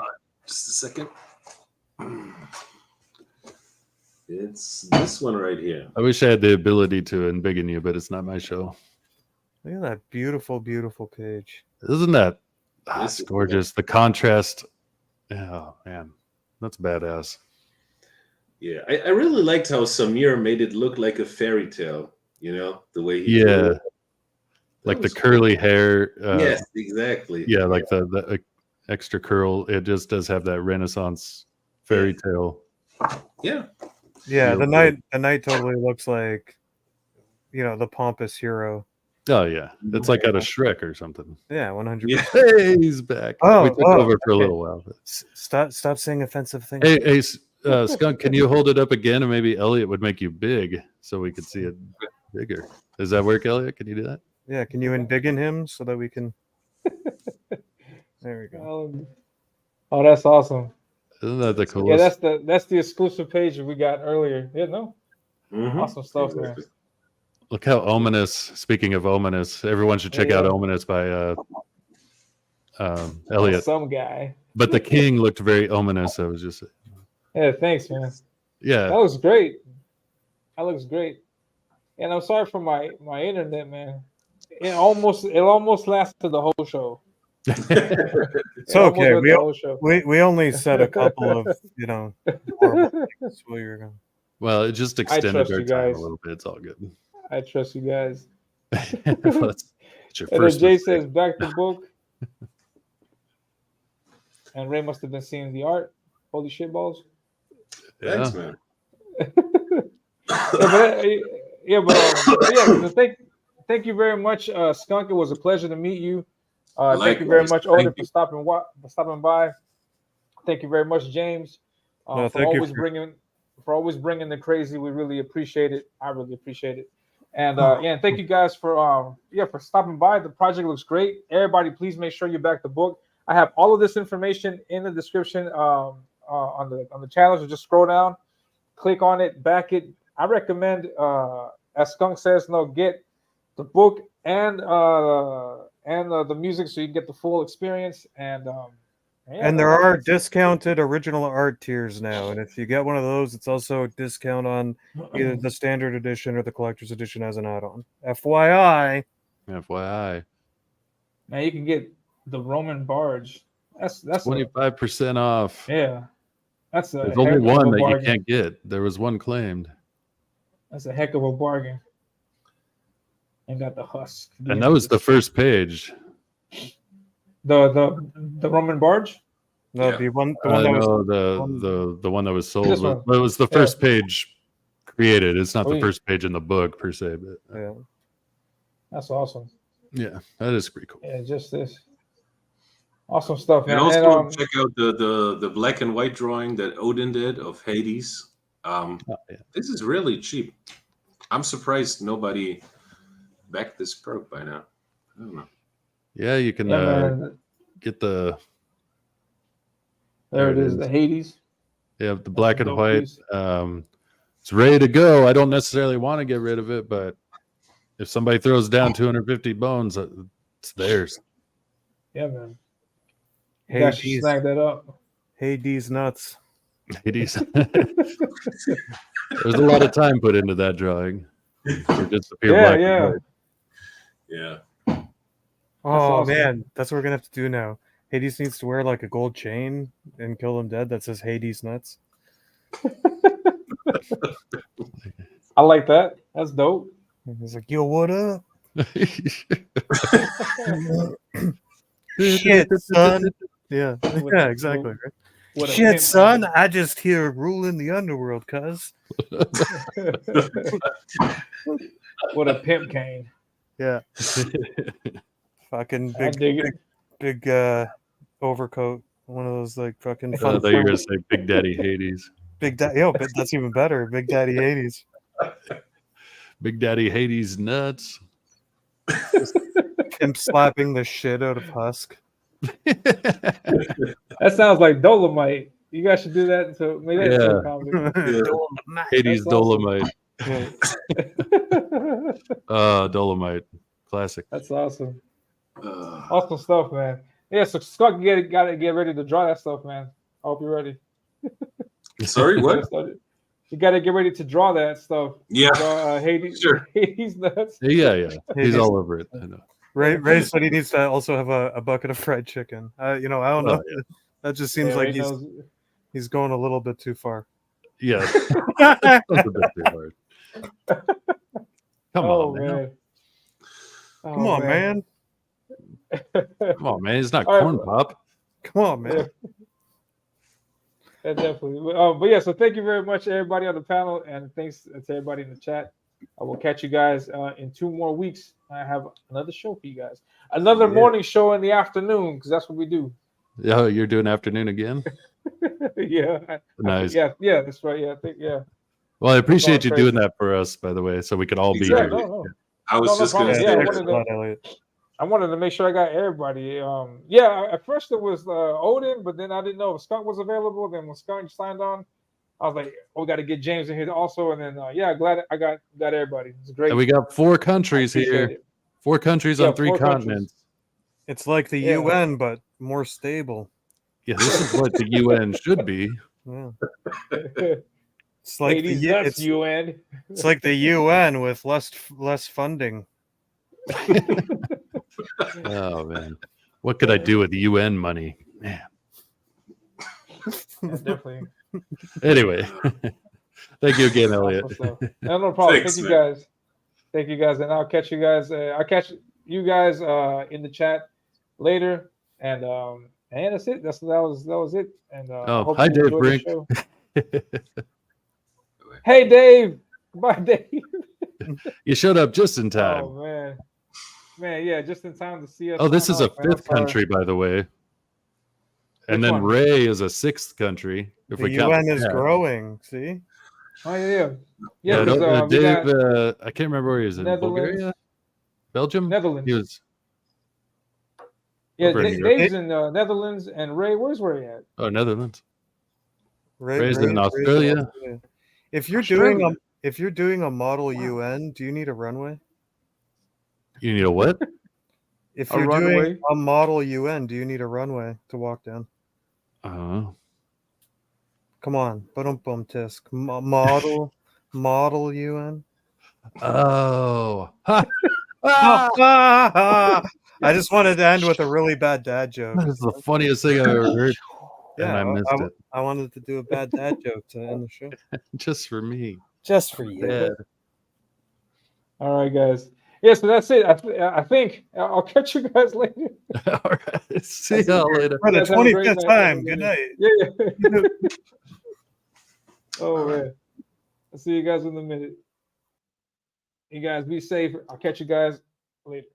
S2: Just a second. It's this one right here.
S4: I wish I had the ability to embiggen you, but it's not my show.
S3: Look at that beautiful, beautiful page.
S4: Isn't that
S2: Yes,
S4: it's gorgeous? The contrast. Oh man, that's badass.
S2: Yeah, I really liked how Samir made it look like a fairy tale. You know, the way he drew
S4: Yeah,
S2: it.
S4: like the
S2: was cool.
S4: curly hair.
S2: Yes, exactly.
S4: Yeah, like the extra curl. It just does have that Renaissance fairy tale.
S2: Yeah.
S3: Yeah,
S4: feel
S3: the
S4: to it.
S3: knight totally looks like, the pompous hero.
S4: Oh yeah, it's like out of Shrek or something.
S3: Yeah, 100%.
S2: Yeah.
S4: Hey, he's back.
S3: Oh,
S4: we took
S3: oh,
S4: over for a
S3: okay.
S4: little while. But...
S3: Stop saying offensive things.
S4: Hey, Skunk, can you hold it up again, and maybe Elliot would make you big so we could see it bigger? Does that work, Elliot? Can you do that?
S3: Yeah, can you embiggen him so that we can? There we go.
S1: Oh, that's awesome.
S4: Isn't that the
S1: Yeah,
S4: coolest?
S1: that's the exclusive page we got earlier. Yeah, no,
S2: Mhm.
S1: awesome stuff, man.
S2: Exactly.
S4: Look how ominous. Speaking of ominous, everyone should check out Ominous by Elliot.
S1: Some guy.
S4: But the king looked very ominous. I was just,
S1: Yeah, thanks, man. That
S4: yeah.
S1: looks great. That looks great. And I'm sorry for my internet, man. It almost lasted the whole show.
S3: It's okay. We only said a couple of horrible things while you were gone.
S4: Well, it just extended
S1: trust
S4: our
S1: you
S4: time a
S1: guys.
S4: little bit. It's all good.
S1: I trust you guys.
S4: It's your
S1: And then
S4: first
S1: Jay
S4: mistake.
S1: says back to book. And Ray must have been seeing the art. Holy shit balls.
S2: Thanks, man.
S1: Thank you very much, Skunk. It was a pleasure to meet you. Thank you
S2: Likewise.
S1: very much, Odin,
S2: Thank
S1: for
S2: you.
S1: stopping by. Thank you very much, James,
S3: No,
S1: for
S3: thank you
S1: always bringing the crazy. We really appreciate it. I really appreciate it. And and thank you guys for stopping by. The project looks great. Everybody, please make sure you back the book. I have all of this information in the description on the channel. So just scroll down, click on it, back it. I recommend, as Skunk says, get the book and the music so you can get the full experience. And
S3: there are discounted original art tiers now, and if you get one of those, it's also a discount on either the standard edition or the collector's edition as an add-on. FYI.
S4: FYI.
S1: Now you can get the Roman barge. That's
S4: 25% off.
S1: Yeah, that's a
S4: There's only one that
S1: bargain.
S4: you can't get. There was one claimed.
S1: That's a heck of a bargain. And got the husk.
S4: And that was the first page.
S1: The Roman barge.
S3: No,
S2: Yeah.
S3: the one
S4: The one that was sold.
S1: This one.
S4: It was the first page created. It's not the
S1: Sweet.
S4: first page in the book per se, but
S3: yeah.
S1: That's awesome.
S4: yeah, that is pretty cool.
S1: Yeah, just this. Awesome stuff, man.
S2: And also
S1: And,
S2: check out the black and white drawing that Odin did of Hades.
S4: Oh, yeah.
S2: This is really cheap. I'm surprised nobody backed this perk by now. I don't know.
S4: Yeah, you can
S1: man,
S4: get the
S1: there it is, the Hades.
S4: the black and
S1: dope
S4: white.
S1: piece.
S4: It's ready to go. I don't necessarily want to get rid of it, but if somebody throws down 250 bones, it's theirs.
S1: Yeah, man. You guys should snag that up.
S3: Hades nuts.
S4: Hades. There's a lot of time put into that drawing. For just a pure black and white.
S2: Yeah.
S3: Oh
S1: awesome.
S3: man, that's what we're gonna have to do now. Hades needs to wear like a gold chain and kill him dead that says Hades nuts.
S1: I like that. That's dope.
S3: And he's like, yo, what up? Shit, son. Yeah, yeah, exactly. Right?
S1: What a
S3: Shit,
S1: pimp.
S3: son. I just hear ruling the underworld, cuz.
S1: What a pimp cane.
S3: Yeah. Fucking
S1: I dig it.
S3: big overcoat. One of those like fucking
S4: I
S3: fun.
S4: thought you were going to say Big Daddy Hades.
S3: Big Daddy. Yo, but that's even better. Big Daddy Hades.
S4: Big Daddy Hades nuts.
S3: Him slapping the shit out of Husk.
S1: That sounds like Dolomite. You guys should do that. So maybe that's
S4: Yeah.
S1: comedy.
S4: Hades
S1: That's awesome.
S4: Dolomite. Dolomite. Classic.
S1: That's awesome. Awesome stuff, man. Yeah, so Scott gotta get ready to draw that stuff, man. I hope you're ready.
S2: Sorry, what?
S1: You got to get ready to draw that stuff.
S2: Yeah,
S1: Draw, Hades,
S2: sure.
S1: Hades nuts.
S4: Yeah. He's
S3: Hey,
S4: all over it. I know.
S3: Ray said he needs to also have a bucket of fried chicken. I don't
S4: Oh,
S3: know. That just seems
S1: Yeah,
S3: like
S1: Ray knows.
S3: he's going a little bit too far.
S4: Yeah, that's a bit too hard. Come
S1: Oh
S4: on, man.
S1: man. Oh,
S3: Come on, man.
S4: Come on, man. It's not
S1: All right,
S4: corn pop.
S3: Come on, man.
S1: Yeah. Yeah, definitely. But yeah, so thank you very much, everybody on the panel, and thanks to everybody in the chat. I will catch you guys in 2 more weeks. I have another show for you guys, another morning show in the afternoon, because that's what we do.
S4: Oh, you're doing afternoon again?
S1: Yeah.
S4: Nice.
S1: Yeah, that's right. Yeah, I think, yeah.
S4: Well, I appreciate you
S1: crazy.
S4: doing that for us, by the way, so we could all be
S2: Exactly.
S4: here.
S1: No.
S2: I was
S1: No
S2: just going to
S1: problem.
S2: say.
S1: Yeah, I wanted to make sure I got everybody. At first it was Odin, but then I didn't know if Scott was available. Then when Scott signed on, I was like, "Oh, we got to get James in here also." And then glad I got everybody. It's great.
S4: And we got 4 countries
S1: I appreciate
S4: here.
S1: it.
S4: 4 countries
S1: Yeah,
S4: on 3
S1: 4 countries.
S4: continents.
S3: It's like the
S1: Yeah.
S3: UN, but more stable.
S4: Yeah, this is what the UN should be.
S3: Yeah. It's like
S1: Hades
S3: the
S1: nuts, UN.
S3: it's like the UN with less funding.
S4: Oh man, what could I do with the UN money, man?
S1: Yeah, definitely.
S4: Anyway, thank you again, Elliot.
S1: Awesome stuff. No problem.
S2: Thanks,
S1: Thank you
S2: man.
S1: guys. Thank you guys, and I'll catch you guys. I'll catch you guys in the chat later, and that's it. That was it. And hope
S4: hi,
S1: you
S4: Dave
S1: enjoyed the
S4: Brink.
S1: show. Hey, Dave. Bye, Dave.
S4: You showed up just in time.
S1: Oh man, yeah, just in time to see us.
S4: Oh, this
S1: sign
S4: is a
S1: off, man. I'm
S4: 5th
S1: sorry.
S4: country, by the way. And
S1: Which
S4: then
S1: one?
S4: Ray is a 6th country. If
S3: The
S4: we count
S3: UN is
S4: that.
S3: growing. See,
S1: Oh yeah.
S4: Yeah,
S1: Because, we
S4: Dave.
S1: got
S4: I can't remember where he was in.
S1: Netherlands.
S4: Bulgaria, Belgium.
S1: Netherlands.
S4: He was.
S1: Yeah,
S4: over in Europe.
S1: Dave's in Netherlands, and Ray, where's Ray at?
S4: Oh, Netherlands.
S3: Ray's
S4: in Australia.
S3: If you're
S4: Australia.
S3: doing a model UN, do you need a runway?
S4: You need a what?
S3: If
S1: A
S3: you're
S1: runway?
S3: doing a model UN, do you need a runway to walk down?
S4: Oh,
S3: Come on, bum tisk. Model UN.
S4: oh. Ha!
S3: I just wanted to end with a really bad dad joke.
S4: That is the funniest thing I've ever heard.
S3: Yeah,
S4: and I missed it
S3: I wanted to do a bad dad joke to end the show.
S4: just for me.
S3: Just for you.
S4: Dad.
S1: All right, guys. Yeah, so that's it. I think I'll catch you guys later.
S4: All right. See y'all later.
S3: For the
S1: Guys, have a great
S3: 25th
S1: night.
S3: time. Good night.
S1: Yeah. Oh man. I'll see you guys in a minute. You guys be safe. I'll catch you guys later.